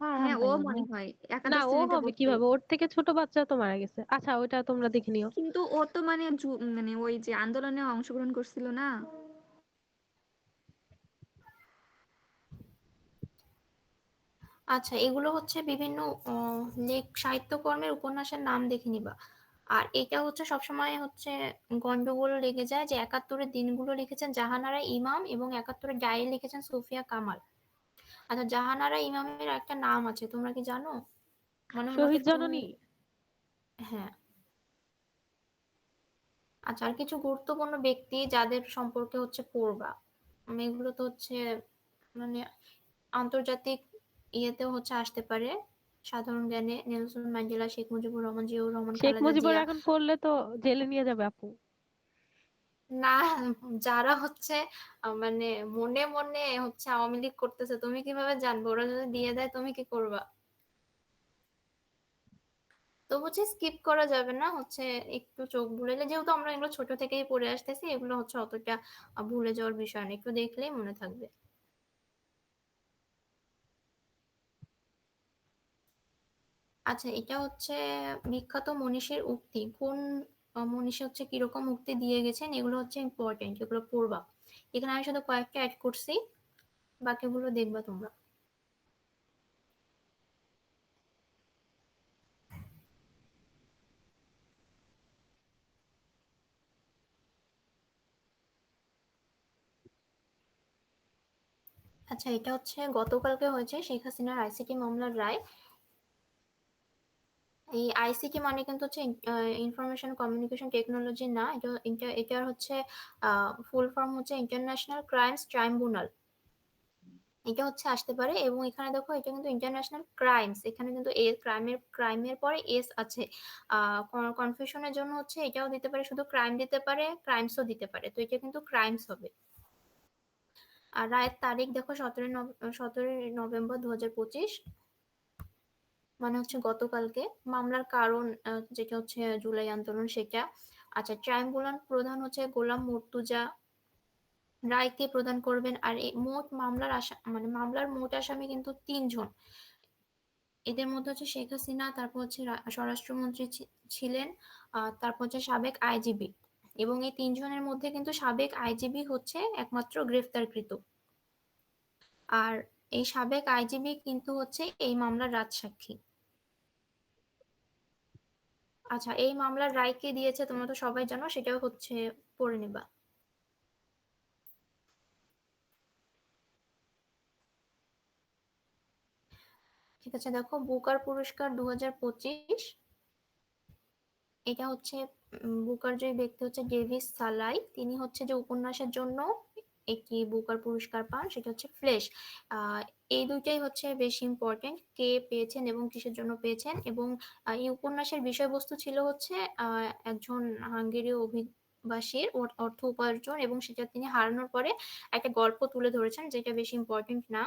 ফারহান হ্যাঁ ও ভাইয়া, মনে হ্যাঁ। হয় না, একাদশ ও শ্রেণীতে হবে পড়তো। কিভাবে, ওর থেকে ছোট বাচ্চা তো মারা গেছে। আচ্ছা, ওইটা তোমরা দেখে নিও। কিন্তু ও তো মানে মানে ওই যে আন্দোলনে অংশগ্রহণ করছিল না। আচ্ছা, এগুলো হচ্ছে বিভিন্ন সাহিত্যকর্মের উপন্যাসের নাম দেখে নিবা। আর এটা হচ্ছে সবসময় হচ্ছে গন্ডগোল লেগে যায় যে ৭১-এর দিনগুলো লিখেছেন জাহানারা ইমাম এবং ৭১-এর ডায়েরি লিখেছেন সুফিয়া কামাল। আচ্ছা, জাহানারা ইমামের একটা নাম আছে, তোমরা কি জানো? মানে ওনাকে শহীদ তুমি, জননী। হ্যাঁ। আচ্ছা, আর কিছু গুরুত্বপূর্ণ ব্যক্তি যাদের সম্পর্কে হচ্ছে পড়বা, এগুলো তো হচ্ছে মানে আন্তর্জাতিক ইয়েতেও হচ্ছে আসতে পারে সাধারণ জ্ঞানে: নেলসন ম্যান্ডেলা, শেখ মুজিবুর রহমান, জিয়াউর রহমান, শেখ খালেদা মুজিবুর জিয়া। এখন পড়লে তো জেলে নিয়ে যাবে আপু। না, যারা হচ্ছে মানে মনে মনে হচ্ছে আওয়ামী লীগ করতেছে, তুমি কিভাবে জানবে? ওরা যদি দিয়ে দেয় তুমি কি করবা? তো হচ্ছে স্কিপ করা যাবে না, হচ্ছে একটু চোখ বুলাইলে, যেহেতু আমরা এগুলো ছোট থেকেই পড়ে আসতেছি, এগুলো হচ্ছে অতটা ভুলে যাওয়ার বিষয় না, একটু দেখলেই মনে থাকবে। আচ্ছা, এটা হচ্ছে বিখ্যাত মনীষীর উক্তি। কোন মনীষী হচ্ছে কিরকম উক্তি দিয়ে গেছেন, এগুলো হচ্ছে ইম্পর্টেন্ট, এগুলো পড়বা। এখানে আমি শুধু কয়েকটা অ্যাড করছি, বাকিগুলো দেখবা তোমরা। আচ্ছা, এটা হচ্ছে গতকালকে হয়েছে শেখ হাসিনার আইসিটি মামলার রায়। এই আইসিটি মানে কিন্তু হচ্ছে ইনফরমেশন কমিউনিকেশন টেকনোলজি না, এটার হচ্ছে ফুল ফর্ম হচ্ছে ইন্টারন্যাশনাল ক্রাইমস ট্রাইব্যুনাল। এটা হচ্ছে আসতে পারে, এবং এখানে দেখো এটা কিন্তু ইন্টারন্যাশনাল ক্রাইমস, এখানে কিন্তু ক্রাইমের পরে এস আছে। কনফিউশনের জন্য হচ্ছে এটাও দিতে পারে, শুধু ক্রাইম দিতে পারে, ক্রাইমসও দিতে পারে, তো এটা কিন্তু ক্রাইমস হবে। আর রায়ের তারিখ দেখো 17ই নভেম্বর 2025, মানে হচ্ছে গতকালকে। মামলার কারণ যেটা হচ্ছে জুলাই আন্দোলন, সেটা। আচ্ছা, ট্রাইব্যুনাল প্রধান হচ্ছে গোলাম মুর্তুজা। রায় কে প্রদান করবেন? আর এই মোট মামলার মোট আসামি কিন্তু 3 জন। এদের মধ্যে হচ্ছে শেখ হাসিনা, তারপর হচ্ছে স্বরাষ্ট্রমন্ত্রী ছিলেন, তারপর হচ্ছে সাবেক আইজিবি। এবং এই 3 জনের মধ্যে কিন্তু সাবেক আইজিবি হচ্ছে একমাত্র গ্রেফতারকৃত। আর এই সাবেক আইজিবি কিন্তু হচ্ছে এই মামলার রাজসাক্ষী। আচ্ছা, এই মামলার রায় কে দিয়েছে তোমরা তো সবাই জানো, সেটাও হচ্ছে পড়ে নেবা। ঠিক আছে, দেখো বুকার পুরস্কার 2025, এটা হচ্ছে বুকার যে ব্যক্তি হচ্ছে ডেভিস সালাই, তিনি হচ্ছে যে উপন্যাসের জন্য একটি বুকার পুরস্কার পান, সেটা হচ্ছে ফ্লেশ। আহ এই দুইটাই হচ্ছে বেশি ইম্পর্টেন্ট, কে পেয়েছেন এবং কিসের জন্য পেয়েছেন। এবং এই উপন্যাসের বিষয়বস্তু ছিল হচ্ছে একজন হাঙ্গেরীয় অভিবাসীর অর্থ উপার্জন, এবং সেটা তিনি হারানোর পরে একটা গল্প তুলে ধরেছেন, যেটা বেশি ইম্পর্টেন্ট না।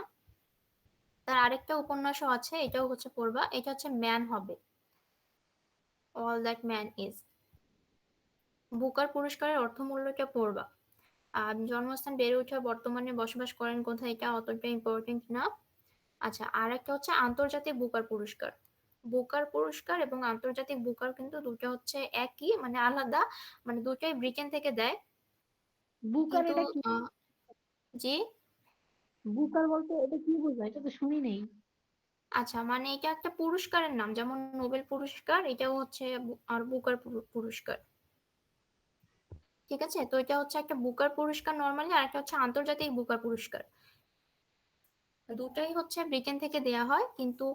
তার আরেকটা উপন্যাসও আছে, এটাও হচ্ছে পড়বা, এটা হচ্ছে ম্যান হবে, all that man is. Booker পুরস্কারের অর্থমূল্যটা পড়বা। আর জন্মস্থান, বেড়ে ওঠা, বর্তমানে বসবাস করেন কোথায়, এটা অতটা ইম্পর্টেন্ট না। আচ্ছা, আর একটা হচ্ছে আন্তর্জাতিক বুকার পুরস্কার। বুকার পুরস্কার এবং আন্তর্জাতিক বুকার কিন্তু দুটো হচ্ছে একই, মানে আলাদা, মানে দুটোই ব্রিটেন থেকে দেয়। বুকার কিন্তু এটা কি? জি। বুকার বলতে এটা কি বোঝায়? এটা তো শুনি নেই। আচ্ছা, মানে এটা একটা পুরস্কারের নাম, যেমন নোবেল পুরস্কার, এটাও হচ্ছে আর বুকার পুরস্কার। ঠিক আছে, তো এটা হচ্ছে একটা বুকার পুরস্কার নর্মালি, আর একটা হচ্ছে আন্তর্জাতিক বুকার পুরস্কার। দুটাই হচ্ছে ব্রিটেন থেকে দেয়া হয়, কিন্তু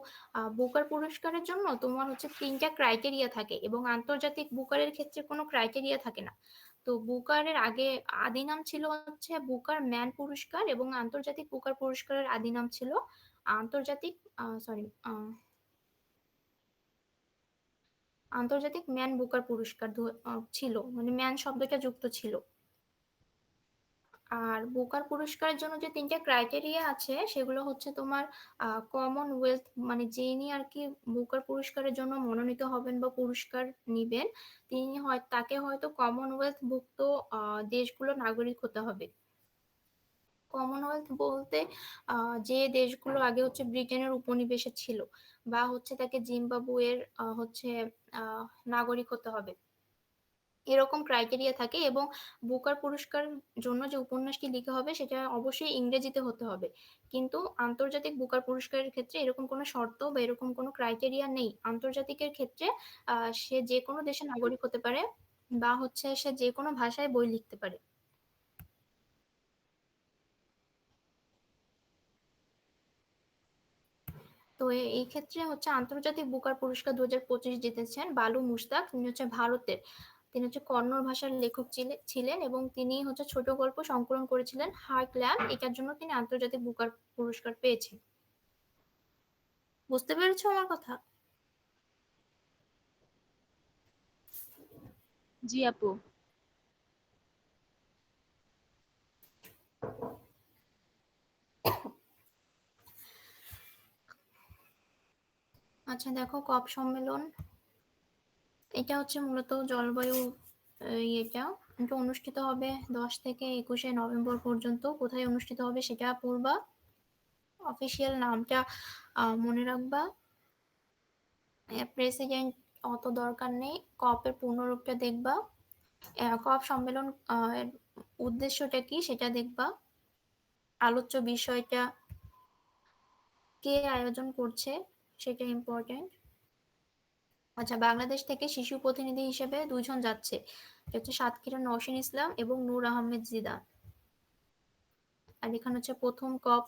বুকার পুরস্কারের জন্য তোমার হচ্ছে 3টা ক্রাইটেরিয়া থাকে, এবং আন্তর্জাতিক বুকারের ক্ষেত্রে কোনো ক্রাইটেরিয়া থাকে না। তো বুকারের আগে আদি নাম ছিল হচ্ছে বুকার ম্যান পুরস্কার, এবং আন্তর্জাতিক বুকার পুরস্কারের আদি নাম ছিল আন্তর্জাতিক সরি আন্তর্জাতিক ম্যান বুকার পুরস্কার ছিল, মানে ম্যান শব্দটা যুক্ত ছিল। আর বুকার পুরস্কারের জন্য যে 3টা ক্রাইটেরিয়া আছে সেগুলো হচ্ছে তোমার কমনওয়েলথ, মানে যিনি আর কি বুকার পুরস্কারের জন্য মনোনীত হবেন বা পুরস্কার নিবেন, তাকে হয়তো কমনওয়েলথ ভুক্ত দেশগুলোর নাগরিক হতে হবে। কমনওয়েলথ বলতে যে দেশগুলো আগে হচ্ছে ব্রিটেনের উপনিবেশে ছিল, বা হচ্ছে তাকে জিম্বাবুয়ের হচ্ছে নাগরিক হতে হবে, এরকম ক্রাইটেরিয়া থাকে। এবং বুকার পুরস্কার জন্য যে উপন্যাসটি লিখা হবে সেটা অবশ্যই ইংরেজিতে হতে হবে। কিন্তু আন্তর্জাতিক বুকার পুরস্কারের ক্ষেত্রে এরকম কোনো শর্ত বা এরকম কোনো ক্রাইটেরিয়া নেই। আন্তর্জাতিকের ক্ষেত্রে সে যে কোনো দেশের নাগরিক হতে পারে, বা হচ্ছে সে যে কোনো ভাষায় বই লিখতে পারে। তো এই ক্ষেত্রে হচ্ছে আন্তর্জাতিক বুকার পুরস্কার 2025 জিতেছেন বালু মুশতাক। তিনি হচ্ছে ভারতের, তিনি হচ্ছে কন্নড় ভাষার লেখক ছিলেন এবং তিনি হচ্ছে ছোট গল্প সংকলন করেছিলেন হার্টল্যান্ড, এটার জন্য তিনি আন্তর্জাতিক বুকার পুরস্কার পেয়েছেন। বুঝতে পেরেছো আমার কথা? জি আপু। আচ্ছা দেখো, কপ সম্মেলন এটা হচ্ছে মূলত জলবায়ু এটা অনুষ্ঠিত হবে 10 থেকে 21 নভেম্বর পর্যন্ত। কোথায় অনুষ্ঠিত হবে সেটা পড়বা, অফিসিয়াল নামটা মনে রাখবা। প্রেসিডেন্ট অত দরকার নেই, কপের পূর্ণরূপটা দেখবা। কপ সম্মেলন এর উদ্দেশ্যটা কি সেটা দেখবা, আলোচ্য বিষয়টা, কে আয়োজন করছে সেটা ইম্পর্টেন্ট। আচ্ছা, বাংলাদেশ থেকে শিশু প্রতিনিধি হিসেবে 2 জন যাচ্ছে, এটা হচ্ছে সাতক্ষীরা নওশীন ইসলাম এবং নূর আহমেদ জিদা। আর এখানে হচ্ছে প্রথম কপ,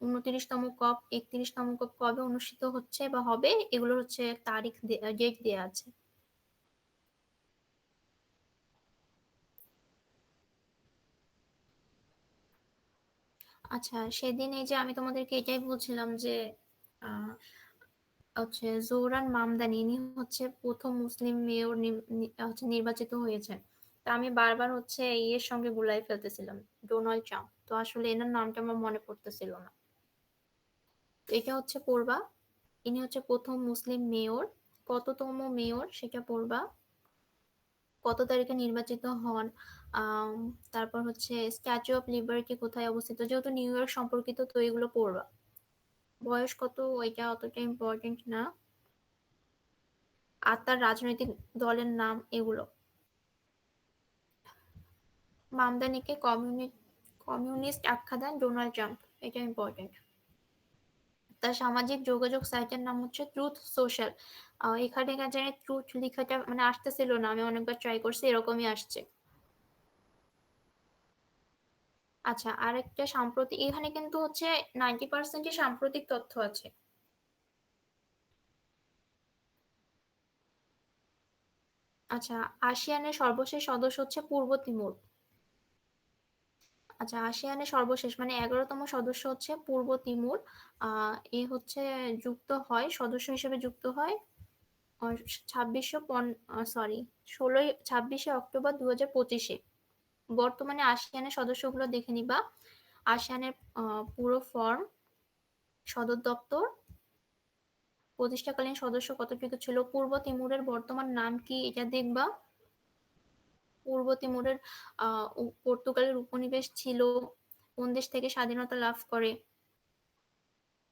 29তম কপ, 31তম কপ কবে অনুষ্ঠিত হচ্ছে বা হবে এগুলো হচ্ছে তারিখ ডেট দেওয়া আছে। আচ্ছা, সেদিন এই যে আমি তোমাদেরকে এটাই বলছিলাম যে হচ্ছে জোহরান মামদানি, ইনি হচ্ছে প্রথম মুসলিম মেয়র হচ্ছে নির্বাচিত হয়েছেন। তা আমি বারবার হচ্ছে এর সঙ্গে গুলাই ফেলতেছিলাম, ডোনাল্ড ট্রাম্প, তো আসলে এনার নামটা আমার মনে পড়তেছিল না। তো এটা হচ্ছে পড়বা, ইনি হচ্ছে প্রথম মুসলিম মেয়র, কততম মেয়র সেটা পড়বা, কত তারিখে নির্বাচিত হন, তারপর হচ্ছে স্ট্যাচু অফ লিবার্টি কোথায় অবস্থিত, যেহেতু নিউ ইয়র্ক সম্পর্কিত তো এগুলো পড়বা। বয়স কত এটা অতটা ইম্পর্টেন্ট না, আর তার রাজনৈতিক দলের নাম এগুলো। মামদানিকে কমিউনিস্ট আখ্যা দেন ডোনাল্ড ট্রাম্প, এটা ইম্পর্টেন্ট। তার সামাজিক যোগাযোগ সাইটের নাম হচ্ছে ট্রুথ সোশ্যাল। এখানে জানি ট্রুথ লেখাটা মানে আসতেছিল না, আমি অনেকবার ট্রাই করছি, এরকমই আসছে। আচ্ছা, আরেকটা সাম্প্রতিক, এখানে কিন্তু হচ্ছে 90%ই সাম্প্রতিক তথ্য আছে। আচ্ছা, আসিয়ানের সর্বশেষ সদস্য হচ্ছে পূর্ব তিমুর। আচ্ছা, আসিয়ানের সর্বশেষ মানে 11তম সদস্য হচ্ছে পূর্ব তিমুর। এ হচ্ছে সদস্য হিসেবে যুক্ত হয় 26শে অক্টোবর 2025-এ। বর্তমানে আসিয়ানের সদস্যগুলো দেখে নিবা, আসিয়ানের পুরো ফর্ম, সদর দপ্তর, প্রতিষ্ঠাকালীন সদস্য কতটুকু ছিল, পূর্ব তিমুরের বর্তমান নাম কি এটা দেখবা, পূর্ব তিমুরের পর্তুগালের উপনিবেশ ছিল, কোন দেশ থেকে স্বাধীনতা লাভ করে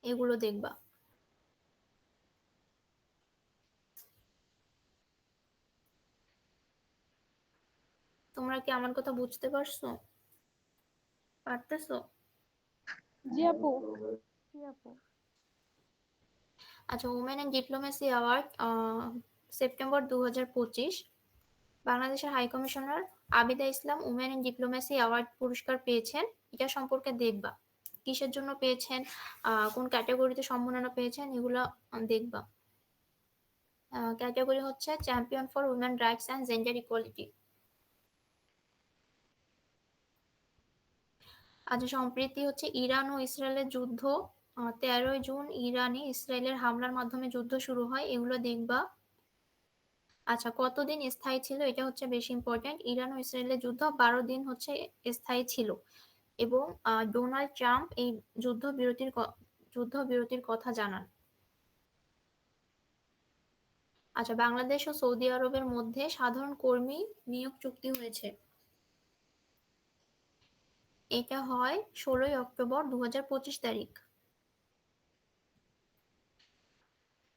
এগুলো দেখবা। তোমরা কি আমার কথা বুঝতে পারতেছো? জি আপু। আচ্ছা, women in diplomacy award September 2025, বাংলাদেশের high commissioner Abida Islam women in diplomacy award পুরস্কার পেয়েছেন, এটা সম্পর্কে দেখবা, কিসের জন্য পেয়েছেন, কোন ক্যাটাগরিতে সম্মাননা পেয়েছেন এগুলো দেখবা। ক্যাটাগরি হচ্ছে champion for women rights and gender equality. আচ্ছা, সম্প্রতি হচ্ছে ইরান ও ইসরায়েলের যুদ্ধ, 13ই জুন ইরানে ইসরায়েলের হামলার মাধ্যমে যুদ্ধ শুরু হয়, এগুলো দেখবা। আচ্ছা, কতদিন স্থায়ী ছিল এটা হচ্ছে বেশি ইম্পর্টেন্ট। ইরান ও ইসরায়েলের যুদ্ধ 12 দিন হচ্ছে স্থায়ী ছিল এবং ডোনাল্ড ট্রাম্প এই যুদ্ধবিরতির কথা জানান। আচ্ছা, বাংলাদেশ ও সৌদি আরবের মধ্যে সাধারণ কর্মী নিয়োগ চুক্তি হয়েছে। এটা হয় 16 অক্টোবর 2025 তারিখ।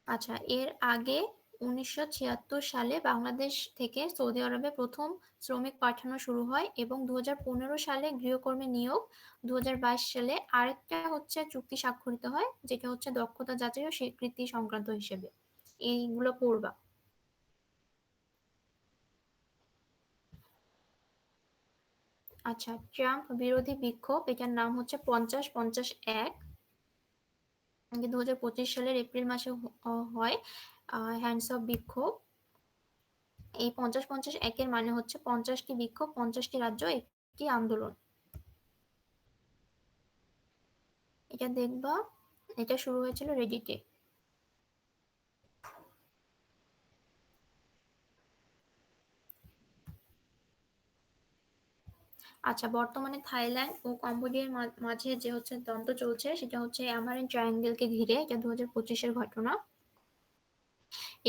আচ্ছা, এর আগে 1976 সালে বাংলাদেশ থেকে সৌদি আরবে প্রথম শ্রমিক পাঠানো শুরু হয় এবং 2015 সালে গৃহকর্মী নিয়োগ, 2022 সালে আরেকটা হচ্ছে চুক্তি স্বাক্ষরিত হয় যেটা হচ্ছে দক্ষতা যাচাই ও স্বীকৃতি সংক্রান্ত হিসেবে। এইগুলো পড়বা। আচ্ছা, ট্রাম্প বিরোধী বিক্ষোভ, এটার নাম হচ্ছে 50-50-1। 2025 সালের এপ্রিল মাসে হয় হ্যান্ডস অফ বিক্ষোভ। এই 50-50-1 মানে হচ্ছে 50টি বিক্ষোভ, 50টি রাজ্য, একটি আন্দোলন। এটা দেখবা, এটা শুরু হয়েছিল রেডিটে। আচ্ছা, বর্তমানে থাইল্যান্ড ও কম্বোডিয়ার মাঝে যে হচ্ছে দ্বন্দ্ব চলছে সেটা হচ্ছে অ্যামারেন্ট ট্রায়াঙ্গেলকে ঘিরে। এটা 2025-এর ঘটনা।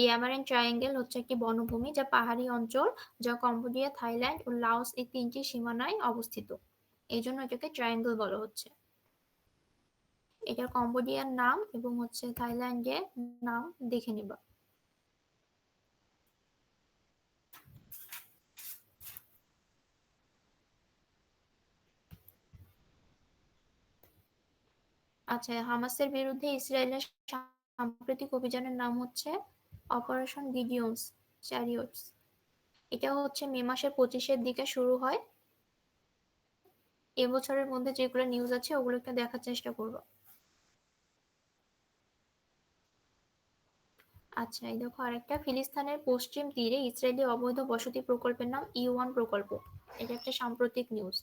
এই অ্যামারেন্ট ট্রায়াঙ্গেল হচ্ছে একটি বনভূমি যা পাহাড়ি অঞ্চল, যা কম্বোডিয়া, থাইল্যান্ড ও লাওস এই 3টি সীমানায় অবস্থিত। এই জন্য এটাকে ট্রায়াঙ্গেল বলা হচ্ছে। এটা কম্বোডিয়ার নাম এবং হচ্ছে থাইল্যান্ডের নাম দেখে নিবা। আচ্ছা, হামাসের বিরুদ্ধে ইসরায়েলের সাম্প্রতিক অভিযানের নাম হচ্ছে অপারেশন গিডিয়নস চ্যারিয়টস। এটা হচ্ছে মে মাসের 25-এর দিকে শুরু হয়। এবছরের মধ্যে যেগুলো নিউজ আছে ওগুলো একটু দেখার চেষ্টা করবো। আচ্ছা, এই দেখো আরেকটা, ফিলিস্তিনের পশ্চিম তীরে ইসরায়েলি অবৈধ বসতি প্রকল্পের নাম E1 প্রকল্প। এটা একটা সাম্প্রতিক নিউজ।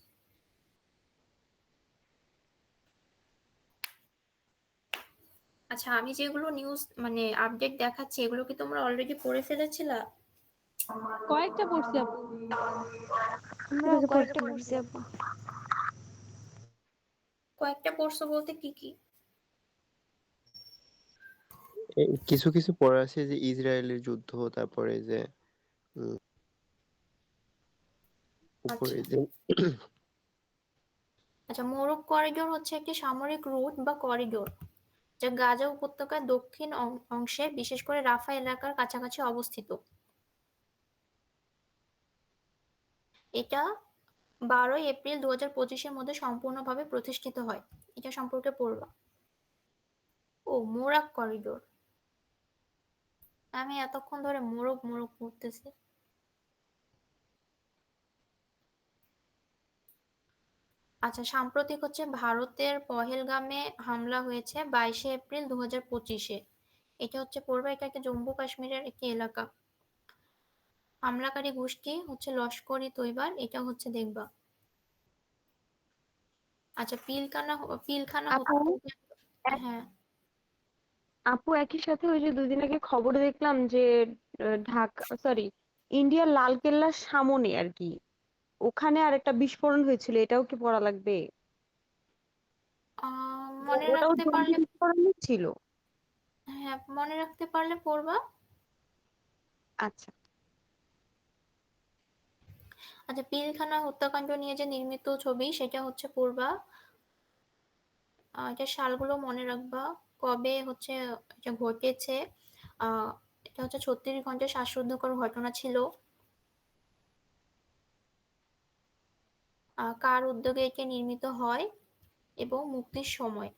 আচ্ছা, আমি যেগুলো নিউজ মানে আপডেট দেখাচ্ছি এগুলো কি তোমরা অলরেডি পড়ে ফেলেছিলা? কয়েকটা পড়ছি আপু। আমরা কয়েকটা পড়ছি আপু। কয়েকটা পড়ছো বলতে কি কি? কিছু কিছু পড়া আছে যে ইসরায়েলের যুদ্ধ, তারপরে যে উম, উপরে আচ্ছা যে আচ্ছা, মোরগ করিডোর হচ্ছে একটি সামরিক রুট বা করিডোর যা গাজা উপত্যকার দক্ষিণ অংশে, বিশেষ করে রাফা এলাকার কাছাকাছি অবস্থিত। এটা 12 এপ্রিল 2025-এর মধ্যে সম্পূর্ণভাবে প্রতিষ্ঠিত হয়। এটা সম্পর্কে পড়বা। ও, মোরাক করিডোর। আমি এতক্ষণ ধরে মোরগ মোরগ পড়তেছি। আচ্ছা, সাম্প্রতিক হচ্ছে ভারতের পহেলগামে হামলা হয়েছে 22 এপ্রিল 2025-এ। এটা হচ্ছে পড়বা, এটা একটা জম্মু কাশ্মীরের একটি এলাকা। হামলাকারী গোষ্ঠী হচ্ছে লস্কর ই তৈবার। এটা হচ্ছে দেখবা। আচ্ছা, পিলখানা আপু এক- হ্যাঁ। আপু একই সাথে ওই যে 2 দিন আগে খবরে দেখলাম যে ঢাকা, সরি, ইন্ডিয়ার লালকেল্লার সামনে আর কি, ওখানে আর একটা বিস্ফোরণ হয়েছিল, এটাও কি পড়া লাগবে? মনে ওটাও রাখতে জঙ্গি পারলে, বিস্ফোরণই ছিল। হ্যাঁ মনে রাখতে পারলে পড়বা। আচ্ছা। আচ্ছা, পিলখানা হত্যাকাণ্ড নিয়ে যে নির্মিত ছবি সেটা হচ্ছে পড়বা। এটা সালগুলো মনে রাখবা, কবে হচ্ছে এটা ঘটেছে। আহ এটা হচ্ছে 36 ঘন্টার শ্বাসরুদ্ধকর ঘটনা ছিল। কার উদ্যোগে এটি নির্মিত হয় এবং মুক্তির সময়।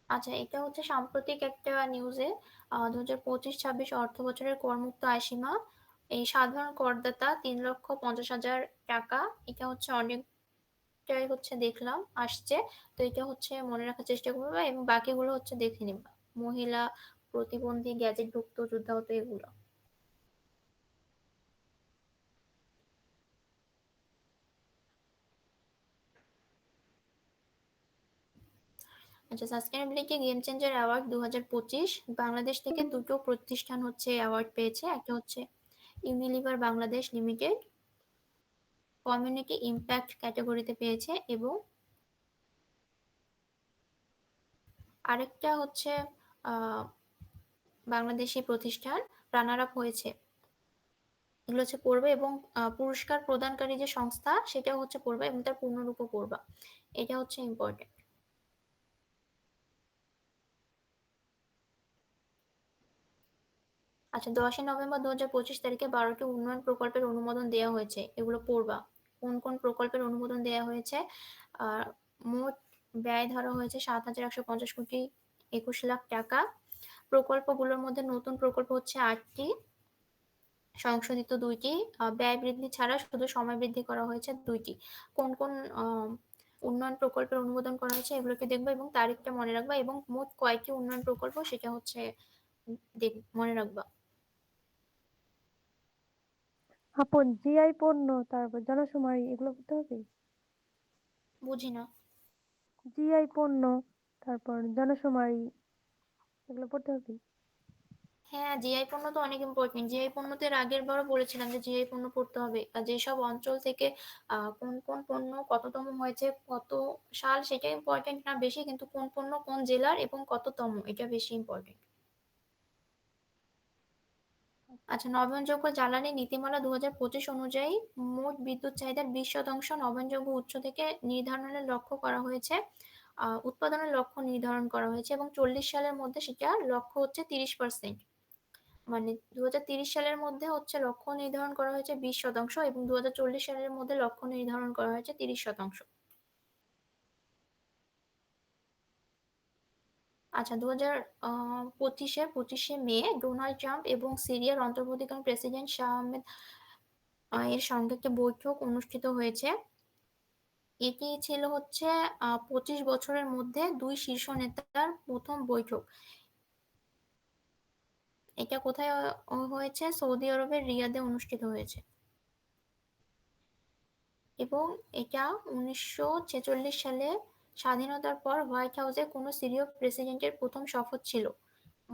আচ্ছা, এটা হচ্ছে সাম্প্রতিক একটা নিউজে 2025-26 অর্থ বছরের করমুক্ত আয় সীমা, এই সাধারণ করদাতা 3,50,000 টাকা। এটা হচ্ছে অনেকটাই হচ্ছে দেখলাম আসছে। তো এটা হচ্ছে মনে রাখার চেষ্টা করবা এবং বাকিগুলো হচ্ছে দেখে নিবা। মহিলা, প্রতিবন্ধী, গ্যাজেটভুক্ত, যুদ্ধাহত, এগুলো। আচ্ছা, sustainability game changer award 2025 Bangladesh থেকে দুটো প্রতিষ্ঠান হচ্ছে অ্যাওয়ার্ড পেয়েছে। একটা হচ্ছে Unilever Bangladesh limited community impact ক্যাটাগরিতে পেয়েছে এবং আরেকটা হচ্ছে বাংলাদেশি প্রতিষ্ঠান রানার আপ হয়েছে। এগুলো হচ্ছে পড়বে এবং পুরস্কার প্রদানকারী যে সংস্থা সেটাও হচ্ছে পড়বে এবং তার পূর্ণরূপও পড়বা। এটা হচ্ছে ইম্পর্টেন্ট। আচ্ছা, 10ই নভেম্বর 2025 তারিখে 12টি উন্নয়ন প্রকল্পের অনুমোদন দেওয়া হয়েছে। এগুলো পড়বা। কোন কোন প্রকল্পের অনুমোদন দেওয়া হয়েছে? মোট ব্যয় ধরা হয়েছে 7,150 কোটি 21 লাখ টাকা। প্রকল্পগুলোর মধ্যে নতুন প্রকল্প হচ্ছে 8টি, সংশোধিত 2টি, ব্যয় বৃদ্ধি ছাড়া শুধু সময় বৃদ্ধি করা হয়েছে 2টি। কোন কোন উন্নয়ন প্রকল্পের অনুমোদন করা হয়েছে এগুলোকে দেখবা এবং তারিখটা মনে রাখবা এবং মোট কয়টি উন্নয়ন প্রকল্প সেটা হচ্ছে মনে রাখবা। আপন জিআই পণ্য, তারপর জনশুমারি এগুলো করতে হবে। বুঝি না। জিআই পণ্য, তারপর জনশুমারি এগুলো পড়তে হবে। হ্যাঁ, জিআই পণ্য তো অনেক ইম্পর্টেন্ট। জিআই পণ্য তো এর আগের বারও বলেছিলাম যে জিআই পণ্য পড়তে হবে। আর যেসব অঞ্চল থেকে কোন কোন পণ্য কততম হয়েছে, কত সাল, সেটা ইম্পর্টেন্ট না বেশি, কিন্তু কোন পণ্য কোন জেলার এবং কততম এটা বেশি ইম্পর্টেন্ট। আচ্ছা, নবায়নযোগ্য জ্বালানি নীতিমালা 2025 অনুযায়ী মোট বিদ্যুৎ চাহিদার 20% নবায়নযোগ্য উৎস থেকে নির্ধারণের লক্ষ্য করা হয়েছে, উৎপাদনের লক্ষ্য নির্ধারণ করা হয়েছে এবং 40 সালের মধ্যে সেটা লক্ষ্য হচ্ছে 30%। মানে 2030 সালের মধ্যে হচ্ছে লক্ষ্য নির্ধারণ করা হয়েছে 20% এবং 2040 সালের মধ্যে লক্ষ্য নির্ধারণ করা হয়েছে 30%। আচ্ছা, 25শে মে ডোনাল্ড ট্রাম্প এবং সিরিয়ার অন্তর্বর্তীকালীন প্রেসিডেন্ট শাহ আহমেদ এর সঙ্গে একটা বৈঠক অনুষ্ঠিত হয়েছে। এটি ছিল হচ্ছে 25 বছরের মধ্যে দুই শীর্ষ নেতার প্রথম বৈঠক। এটা কোথায় হয়েছে? সৌদি আরবের রিয়াদে অনুষ্ঠিত হয়েছে এবং এটা 1946 সালে স্বাধীনতার পর হোয়াইট হাউসে কোনো সিরীয় প্রেসিডেন্টের প্রথম সফর ছিল।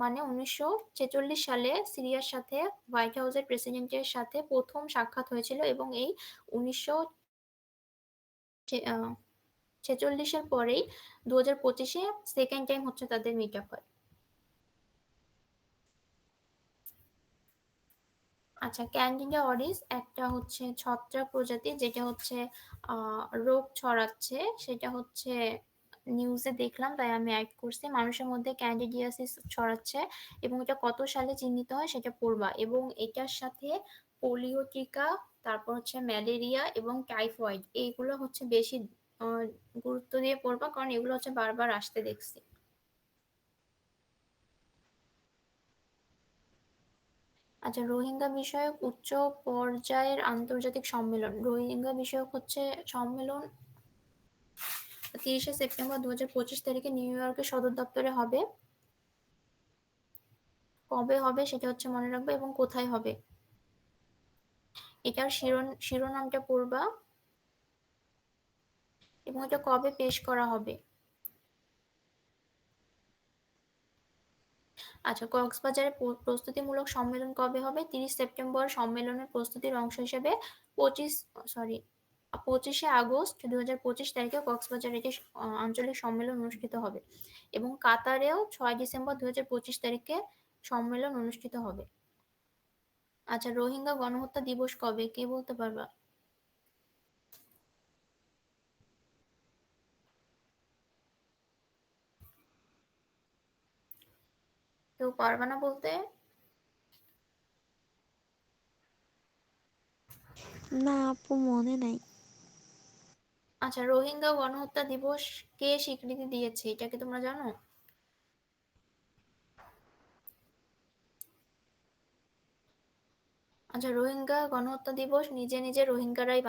মানে 1946 সালে সিরিয়ার সাথে হোয়াইট হাউসের প্রেসিডেন্টের সাথে প্রথম সাক্ষাৎ হয়েছিল এবং এই 1946-এর পরেই 2025-এ সেকেন্ড টাইম হচ্ছে তাদের মিট আপ হয়। আচ্ছা, ক্যান্ডিডা অরিস একটা হচ্ছে ছত্রাক প্রজাতি যেটা হচ্ছে রোগ ছড়াচ্ছে, সেটা হচ্ছে নিউজে দেখলাম তাই আমি অ্যাড করছি। মানুষের মধ্যে ক্যান্ডিডিয়াসিস ছড়াচ্ছে এবং এটা কত সালে চিহ্নিত হয় সেটা পড়বা এবং এটার সাথে পোলিও টিকা, তারপর হচ্ছে ম্যালেরিয়া এবং টাইফয়েড, এইগুলো হচ্ছে বেশি গুরুত্ব দিয়ে পড়বা কারণ এগুলো হচ্ছে বারবার আসতে দেখছি। আচ্ছা, রোহিঙ্গা বিষয়ক উচ্চ পর্যায়ের আন্তর্জাতিক সম্মেলন। রোহিঙ্গা বিষয়ক হচ্ছে সম্মেলন 30শে সেপ্টেম্বর 2025 তারিখে নিউ ইয়র্কের সদর দপ্তরে হবে। কবে হবে সেটা হচ্ছে মনে রাখবে এবং কোথায় হবে এটার শিরোনামটা পড়বা এবং এটা কবে পেশ করা হবে। আচ্ছা, কক্সবাজারে প্রস্তুতিমূলক সম্মেলন কবে হবে? 30 সেপ্টেম্বর। সম্মেলনের প্রস্তুতির অংশ হিসেবে 25শে আগস্ট 2025 তারিখে কক্সবাজারে একটি আঞ্চলিক সম্মেলন অনুষ্ঠিত হবে এবং কাতারেও 6 ডিসেম্বর 2025 তারিখে সম্মেলন অনুষ্ঠিত হবে। আচ্ছা, রোহিঙ্গা গণহত্যা দিবস কবে, কে বলতে পারবা? কেউ পারবা না বলতে? না আপু, মনে নাই। আচ্ছা, রোহিঙ্গা গণহত্যা দিবস কে স্বীকৃতি দিয়েছে এটা কি তোমরা জানো? আচ্ছা, রোহিঙ্গা গণহত্যা দিবস নিজে নিজে রোহিঙ্গারাই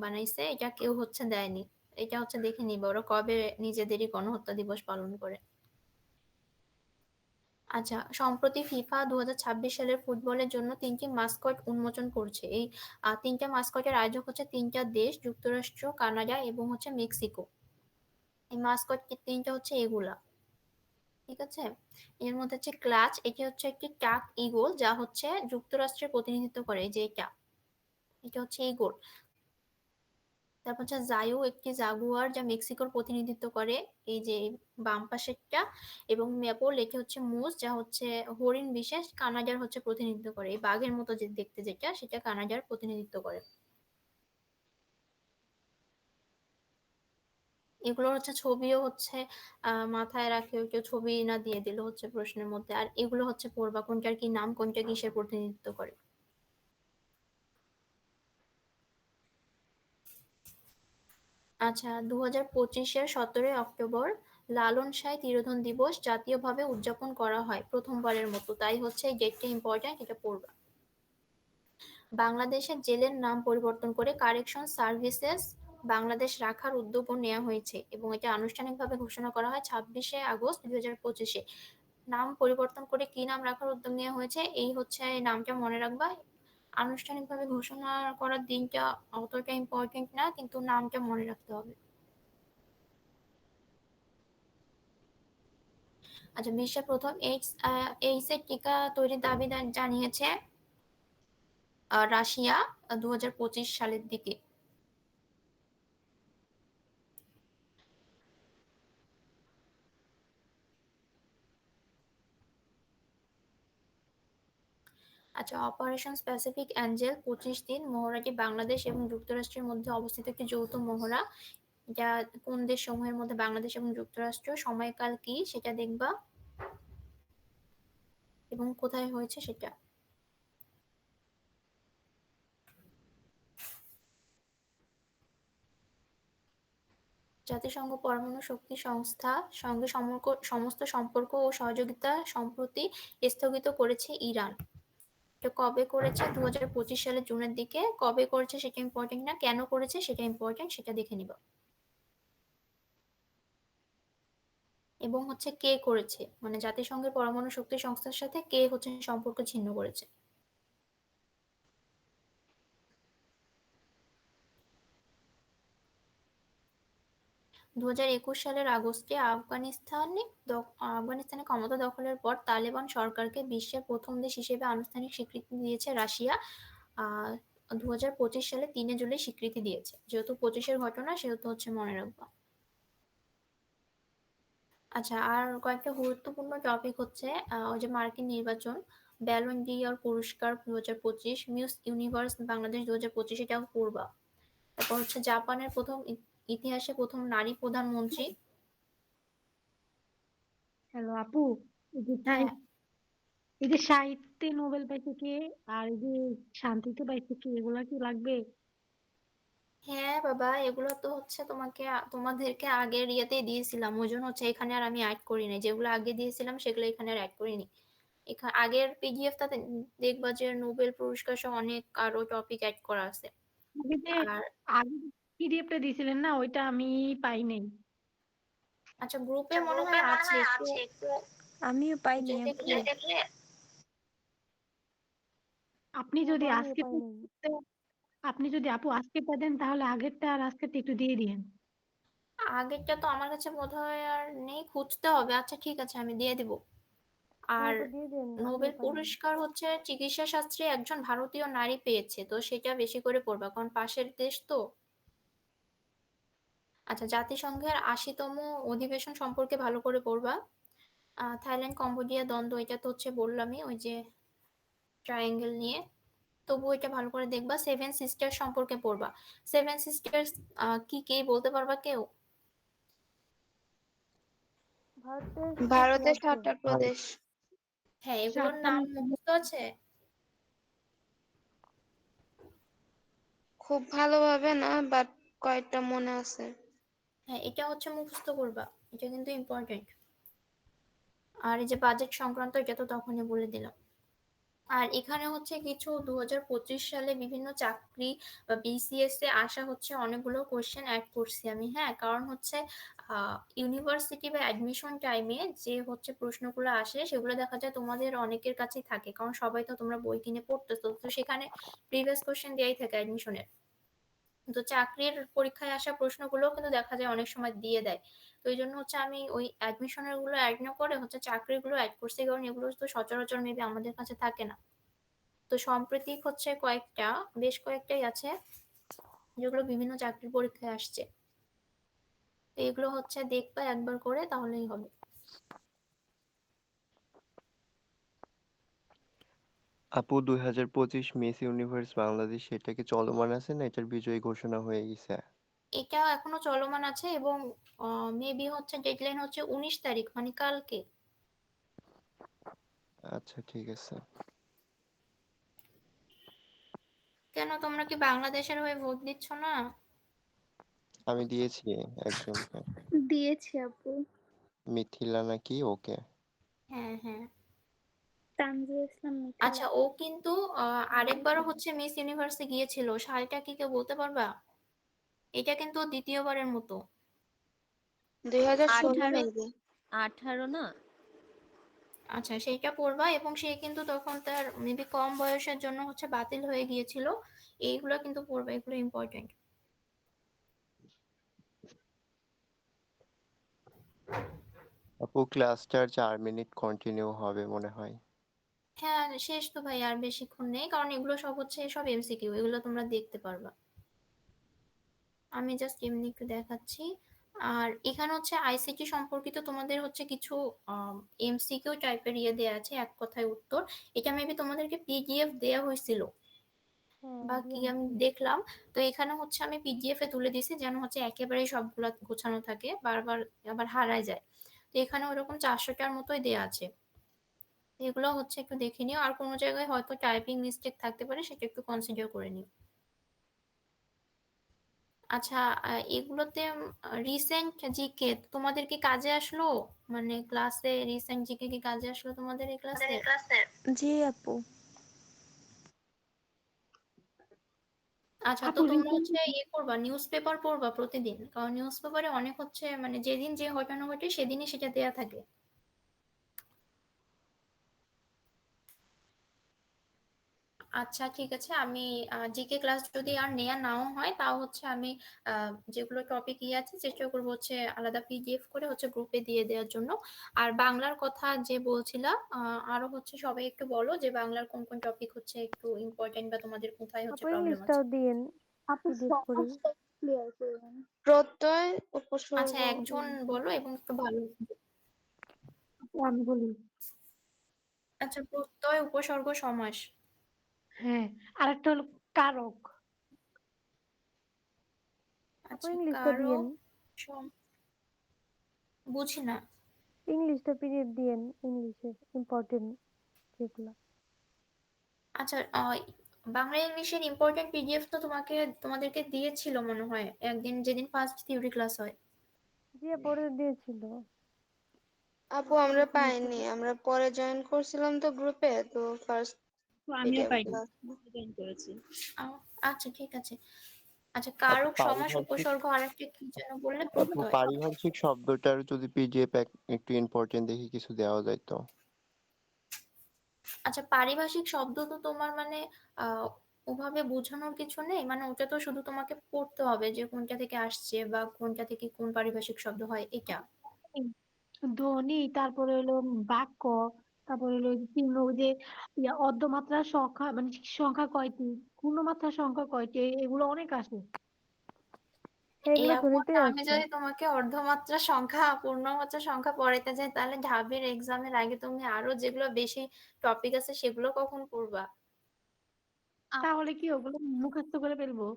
বানাইছে, এটা কেউ হচ্ছে দেয়নি। এটা হচ্ছে দেখে নিবা ওরা কবে নিজেদেরই গণহত্যা দিবস পালন করে। আচ্ছা, সম্প্রতি ফিফা 2026 সালের ফুটবলের জন্য 3টি মাস্কট উন্মোচন করছে। এই 3টা মাস্কটের আয়োজক হচ্ছে 3টা দেশ, যুক্তরাষ্ট্র, কানাডা এবং হচ্ছে মেক্সিকো। এই মাস্কট তিনটা হচ্ছে এগুলা, ঠিক আছে। এর মধ্যে হচ্ছে ক্লাচ, এটি হচ্ছে একটি টাক ঈগল যা হচ্ছে যুক্তরাষ্ট্রের প্রতিনিধিত্ব করে, যে এটা হচ্ছে ঈগল। তারপর হচ্ছে জায়ু একটি জাগুয়ার যা মেক্সিকোর প্রতিনিধিত্ব করে, এই যে বাম পাশেরটা। এবং ম্যাপল এটি হচ্ছে মুস যা হচ্ছে হরিণ বিশেষ কানাডার হচ্ছে প্রতিনিধিত্ব করে, এই বাঘের মতো যে দেখতে যেটা, সেটা কানাডার প্রতিনিধিত্ব করে। এগুলোর হচ্ছে ছবিও হচ্ছে মাথায় রাখে, কেউ ছবি না দিয়ে দিল হচ্ছে প্রশ্নের মধ্যে। আর এগুলো হচ্ছে পড়বা কোনটার কি নাম, কোনটা কিসের প্রতিনিধিত্ব করে। আচ্ছা, 2025-এর 17 অক্টোবর লালন সাঁই তিরোধান দিবস জাতীয়ভাবে উদযাপন করা হয় প্রথমবারের মতো, তাই হচ্ছে এই ডেটটা ইম্পর্ট্যান্ট, এটা পড়বা। বাংলাদেশের জেলের নাম পরিবর্তন করে কারেকশন সার্ভিসেস বাংলাদেশ রাখার উদ্যোগও নেওয়া হয়েছে এবং এটা আনুষ্ঠানিকভাবে ঘোষণা করা হয় 26শে আগস্ট 2025-এ। নাম পরিবর্তন করে কি নাম রাখার উদ্যোগ নেওয়া হয়েছে, এই হচ্ছে এই নামটা মনে রাখবা। আনুষ্ঠানিকভাবে ঘোষণা করার দিনটা অতটা ইম্পর্টেন্ট না, কিন্তু নামটা মনে রাখতে হবে। আচ্ছা, বিশ্বের প্রথম এইডস এর টিকা তৈরির দাবি জানিয়েছে রাশিয়া 2025 সালের দিকে। আচ্ছা, অপারেশন প্যাসিফিক অ্যাঞ্জেল 25 দিন মহড়াটি বাংলাদেশ এবং যুক্তরাষ্ট্রের মধ্যে অবস্থিত একটি যৌথ মহড়া। এটা কোন দেশ সমূহের মধ্যে বাংলাদেশ এবং যুক্তরাষ্ট্র, সময়কাল কি সেটা দেখবা এবং কোথায় হয়েছে সেটা। জাতিসংঘ পরমাণু শক্তি সংস্থা সঙ্গে সমস্ত সম্পর্ক ও সহযোগিতা সম্প্রতি স্থগিত করেছে ইরান। এটা কবে করেছে? 2025 সালের জুনের দিকে। কবে করেছে সেটা ইম্পর্টেন্ট না, কেন করেছে সেটা ইম্পর্টেন্ট, সেটা দেখে নিবা। এবং হচ্ছে কে করেছে, মানে জাতিসংঘের পরমাণু শক্তি সংস্থার সাথে কে হচ্ছে সম্পর্ক ছিন্ন করেছে। সালের আগস্টে আফগানিস্তানে ক্ষমতা দখলের পর তালেবান সরকারকে বিশ্বের প্রথম দেশ হিসেবে আনুষ্ঠানিক স্বীকৃতি দিয়েছে রাশিয়া। 2025 সালে 3 জুলাই স্বীকৃতি দিয়েছে, যেহেতু 25-এর ঘটনা সেহেতু হচ্ছে মনে রাখবা। আচ্ছা, আর কয়েকটা গুরুত্বপূর্ণ টপিক হচ্ছে ওই যে মার্কিন নির্বাচন, ব্যালন ডি অর পুরস্কার 2025, মিস ইউনিভার্স বাংলাদেশ 2025, এটাও পড়বা। তারপর হচ্ছে জাপানের ইতিহাসে প্রথম নারী প্রধানমন্ত্রী। হ্যালো আপু, এই যে হ্যাঁ এই যে সাহিত্যে নোবেল পাইছে কে, আর এই যে শান্তিতে পাইছে কে, এগুলা কি লাগবে? হ্যাঁ বাবা, এগুলো তো হচ্ছে তোমাদেরকে আগের ইয়েতেই দিয়েছিলাম, ওই জন্য হচ্ছে এখানে আর আমি অ্যাড করিনি। যেগুলো আগে দিয়েছিলাম সেগুলো এখানে আর অ্যাড করিনি। এখানে আগের পিডিএফটাতে দেখবা যে নোবেল পুরস্কার সহ অনেক আরো টপিক অ্যাড করা আছে। আগে যে আর আগে পিডিএফটা দিয়েছিলেন না, ওইটা আমি পাই নাই। আচ্ছা, গ্রুপে মনে হয় আছে, একটু আমিও পাইনি খুঁজে আপু। দেখলে। আপনি আপু যদি আমিও আজকে পাই নাই। আপনি যদি আপু আজকেরটা দেন, তাহলে আগেরটা আর আজকেরটা একটু দিয়ে দিন। আগেরটা তো আমার কাছে বোধহয় আর নেই, খুঁজতে হবে। আচ্ছা ঠিক আছে, আমি দিয়ে দিব। হ্যাঁ আর আপু দিয়ে দেন, আমিও নোবেল পাই নাই। পুরস্কার হচ্ছে চিকিৎসা শাস্ত্রে একজন ভারতীয় নারী পেয়েছে, তো সেটা বেশি করে পড়বা, কারণ পাশের দেশ তো। আচ্ছা, জাতিসংঘের 80তম অধিবেশন সম্পর্কে ভালো করে পড়বা। থাইল্যান্ড কম্বোডিয়া দ্বন্দ্ব, এটা তো হচ্ছে বললামই, ওই যে ট্রায়াঙ্গেল নিয়ে। তবু এটা ভালো করে দেখবা। সেভেন সিস্টার সম্পর্কে পড়বা। সেভেন সিস্টার্স কি কি বলতে পারবা কেউ? ভারতের সাতটি ভারতের রাজ্য। 7টা প্রদেশ। হ্যাঁ, এগুলোর সাতটা নাম মুখস্থ আছে? খুব ভালোভাবে না, বাট কয়েকটা মনে আছে। হ্যাঁ, এটা হচ্ছে মুখস্থ করবা, এটা কিন্তু ইম্পর্টেন্ট। আর এই যে বাজেট সংক্রান্ত, এটা তো তখনই বলে দিলাম। আর এখানে হচ্ছে কিছু 2025 সালে বিভিন্ন চাকরি বা বিসিএস এ আসা হচ্ছে অনেকগুলো কোশ্চেন অ্যাড করছি আমি। হ্যাঁ, কারণ হচ্ছে ইউনিভার্সিটি বা অ্যাডমিশন টাইমে যে হচ্ছে প্রশ্নগুলো আসে সেগুলো দেখা যায় তোমাদের অনেকের কাছেই থাকে, কারণ সবাই তো তোমরা বই কিনে পড়তেছো, তো সেখানে প্রিভিয়াস কোশ্চেন দেয়াই থাকে অ্যাডমিশনের। তো চাকরির পরীক্ষায় আসা প্রশ্নগুলো কিন্তু দেখা যায় অনেক সময় দিয়ে দেয়। তো এইজন্য হচ্ছে আমি ওই অ্যাডমিশনের গুলো এড না করে হচ্ছে চাকরিগুলো এড করছি, কারণ এগুলো তো সচরাচর মেবি আমাদের কাছে থাকে না। তো সাম্প্রতিক হচ্ছে বেশ কয়েকটাই আছে যেগুলো বিভিন্ন চাকরির পরীক্ষায় আসছে। তো এগুলো হচ্ছে দেখবা একবার করে, তাহলেই হবে। আপু 2025 মিস ইউনিভার্স বাংলাদেশ এটা কি চলমান আছে না এটার বিজয়ী ঘোষণা হয়ে গেছে? এটা এখনো চলমান আছে এবং মেবি হচ্ছে ডেডলাইন হচ্ছে 19 তারিখ, মানে কালকে। আচ্ছা ঠিক আছে। কেন, তোমরা কি বাংলাদেশের হয়ে ভোট দিচ্ছ না? আমি দিয়েছি একজনকে, দিয়েছি আপু। মিথিলা নাকি ওকে। হ্যাঁ হ্যাঁ। তানজীল ইসলাম আচ্ছা, মিথিলা। ও কিন্তু আরেকবারও হচ্ছে মিস ইউনিভার্সে গিয়েছিল, সালটা কি কেউ বলতে পারবা? এটা কিন্তু দ্বিতীয়বারের মতো। 2016 18 মেবি। 18 না? আচ্ছা, সেইটা পড়বা। এবং সে কিন্তু তখন তার মেবি কম বয়সের জন্য হচ্ছে বাতিল হয়ে গিয়েছিল। এইগুলো কিন্তু পড়বা, এগুলো ইম্পর্টেন্ট। আপু ক্লাসটার 4 মিনিট কন্টিনিউ হবে মনে হয়। হ্যাঁ, শেষ তো ভাই, আর বেশিক্ষণ নেই, কারণ এগুলো সব হচ্ছে সব এমসিকিউ, এগুলো তোমরা দেখতে পারবা। আমি জাস্ট এমনি একটু দেখাচ্ছি। আর এখানে হচ্ছে আইসিটি সম্পর্কিত তোমাদের হচ্ছে কিছু এমসিকিউ টাইপের দেয়া আছে, এক কথায় উত্তর। এটা মেবি তোমাদেরকে পিডিএফ দেয়া হয়েছিল হ্যাঁ বা কি, দেয়া আমি হয়েছে। দেখলাম। তো এখানে হচ্ছে আমি পিডিএফ এ তুলে দিছি, যেন হচ্ছে একেবারেই সবগুলা গোছানো থাকে, বারবার আবার হারায় যায়। তো এখানে ওরকম 400টার মতোই দেয়া আছে। এগুলো হচ্ছে একটু দেখে নিও, আর কোনো জায়গায় হয়তো টাইপিং মিস্টেক থাকতে পারে, সেটা একটু কনসিডার করে নিও। আচ্ছা, এগুলোতে রিসেন্ট জিকে তোমাদের কি কাজে আসলো? মানে ক্লাসে রিসেন্ট জিকে কি কাজে আসলো তোমাদের এই ক্লাসে? জি আপু। আচ্ছা, তো আপু তোমরা রিসেন্ট হচ্ছে করবা, নিউজ পেপার পড়বা প্রতিদিন, কারণ নিউজ পেপারে অনেক হচ্ছে মানে যেদিন যে ঘটনা ঘটে সেদিনই সেটা দেয়া থাকে। আচ্ছা ঠিক আছে, আমি জিকে ক্লাস যদি আর নেয়া নাও হয়, তাও হচ্ছে আমি যেগুলো টপিক আছে চেষ্টা করবো হচ্ছে আলাদা পিডিএফ করে হচ্ছে গ্রুপে দিয়ে দেওয়ার জন্য। আর বাংলার কথা যে বলছিলা, আরো হচ্ছে সবাই একটু বলো যে বাংলার কোন কোন টপিক হচ্ছে একটু ইম্পর্টেন্ট, বা তোমাদের কোথায় হচ্ছে আপু প্রবলেম আছে। ইংলিশটাও দিয়েন, আপু পিডিএফ করি। সহজটা ক্লিয়ার করবেন। প্রত্যয়, আচ্ছা, উপসর্গ। একজন বলো এবং একটু ভালো। আপু আমি বলি। আচ্ছা, প্রত্যয়, উপসর্গ, সমাস। হ্যাঁ, আরেকটা হলো কারক। আপু আচ্ছা, ইংলিশটা দিয়েন, কারক, বুঝি না। ইংলিশটা পিডিএফ দিয়েন, ইংলিশের ইম্পর্টেন্ট যেগুলো। আচ্ছা, বাংলা ইংলিশের ইম্পর্টেন্ট পিডিএফ তো তোমাদেরকে দিয়েছিল মনে হয় একদিন, যেদিন ফার্স্ট থিওরি ক্লাস হয়। জি পড়ে দিয়েছিল। আপু আমরা পাইনি, আমরা পরে জয়েন করছিলাম তো গ্রুপে, তো ফার্স্ট তো আমিও পিডিএফ পাইনি, ক্লাস। জয়েন করেছি। আহ, আচ্ছা ঠিক আছে। আচ্ছা, আপু কারক, সমাস, পারিভাষিক, উপসর্গ, আর একটা কি যেন বললে, আপু প্রত্যয়। পারিভাষিক শব্দটার যদি পিডিএফ একটু ইম্পর্টেন্ট দেখে কিছু দেওয়া যায় তো। আচ্ছা, পারিভাষিক শব্দ তো তোমার মানে আহ ওভাবে বোঝানোর কিছু নেই, মানে ওটা তো শুধু তোমাকে পড়তে হবে যে কোনটা থেকে আসছে বা কোনটা থেকে কোন পারিভাষিক শব্দ হয়, এটা। ধ্বনি, তারপরে হলো বাক্য, তারপরে হলো চিহ্ন, ওই যে অর্ধমাত্রার সংখ্যা, মানে সংখ্যা কয়টি, পূর্ণমাত্রার সংখ্যা কয়টি, এগুলো অনেক আছে। এগুলো আপন গণিতই আমি আছে। যদি তোমাকে অর্ধমাত্রা সংখ্যা, পূর্ণমাত্রা সংখ্যা পড়াইতে যাই, তাহলে ঢাবির এক্সামের আগে তুমি আরো যেগুলো বেশি টপিক আছে সেগুলো কখন পড়বা? তাহলে কি ওগুলো মুখস্থ করে ফেলবো?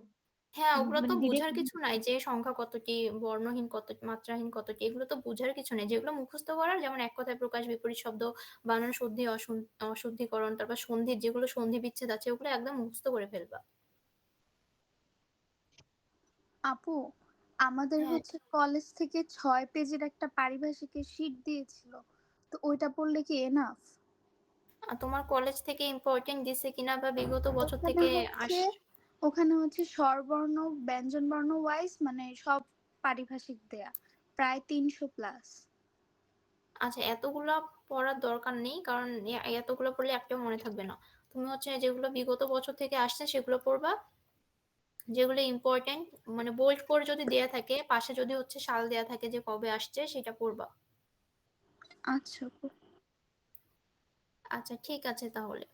হ্যাঁ, ওগুলো তো মানে বোঝার ডিরেক্ট। কিছু নাই যে সংখ্যা কতটি, বর্ণহীন কত, মাত্রাহীন কতটি, এগুলো তো বোঝার কিছু নেই। যেগুলো মুখস্থ করার, যেমন এক কথায় প্রকাশ, বিপরীত শব্দ, বানান, শুদ্ধি, অশুদ্ধিকরণ, তারপর সন্ধির যেগুলো সন্ধি বিচ্ছেদ আছে, ওগুলো একদম মুখস্থ করে ফেলবা। আপু আমাদের হ্যাঁ, হচ্ছে কলেজ থেকে 6 পেজের একটা পারিভাষিকের শীট দিয়েছিল, তো ওইটা পড়লে কি এনাফ? আর তোমার কলেজ থেকে ইম্পর্টেন্ট দিছে কিনা বা বিগত বছর ওখানে থেকে হচ্ছে ওখানে হচ্ছে স্বরবর্ণ ব্যঞ্জন বর্ণ ওয়াইজ মানে সব পারিভাষিক দেয়া, প্রায় 300+। আচ্ছা, এতগুলা পড়ার দরকার নেই, কারণ এতগুলো পড়লে একটাও মনে থাকবে না। তুমি হচ্ছে যেগুলো বিগত বছর থেকে আসছে সেগুলো পড়বা। যেগুলো ইম্পর্টেন্ট, মানে বোল্ড করে যদি দেয়া থাকে, পাশে যদি হচ্ছে সাল দেয়া থাকে যে কবে আসছে, সেটা পড়বা। আচ্ছা আপু। আচ্ছা ঠিক আছে তাহলে।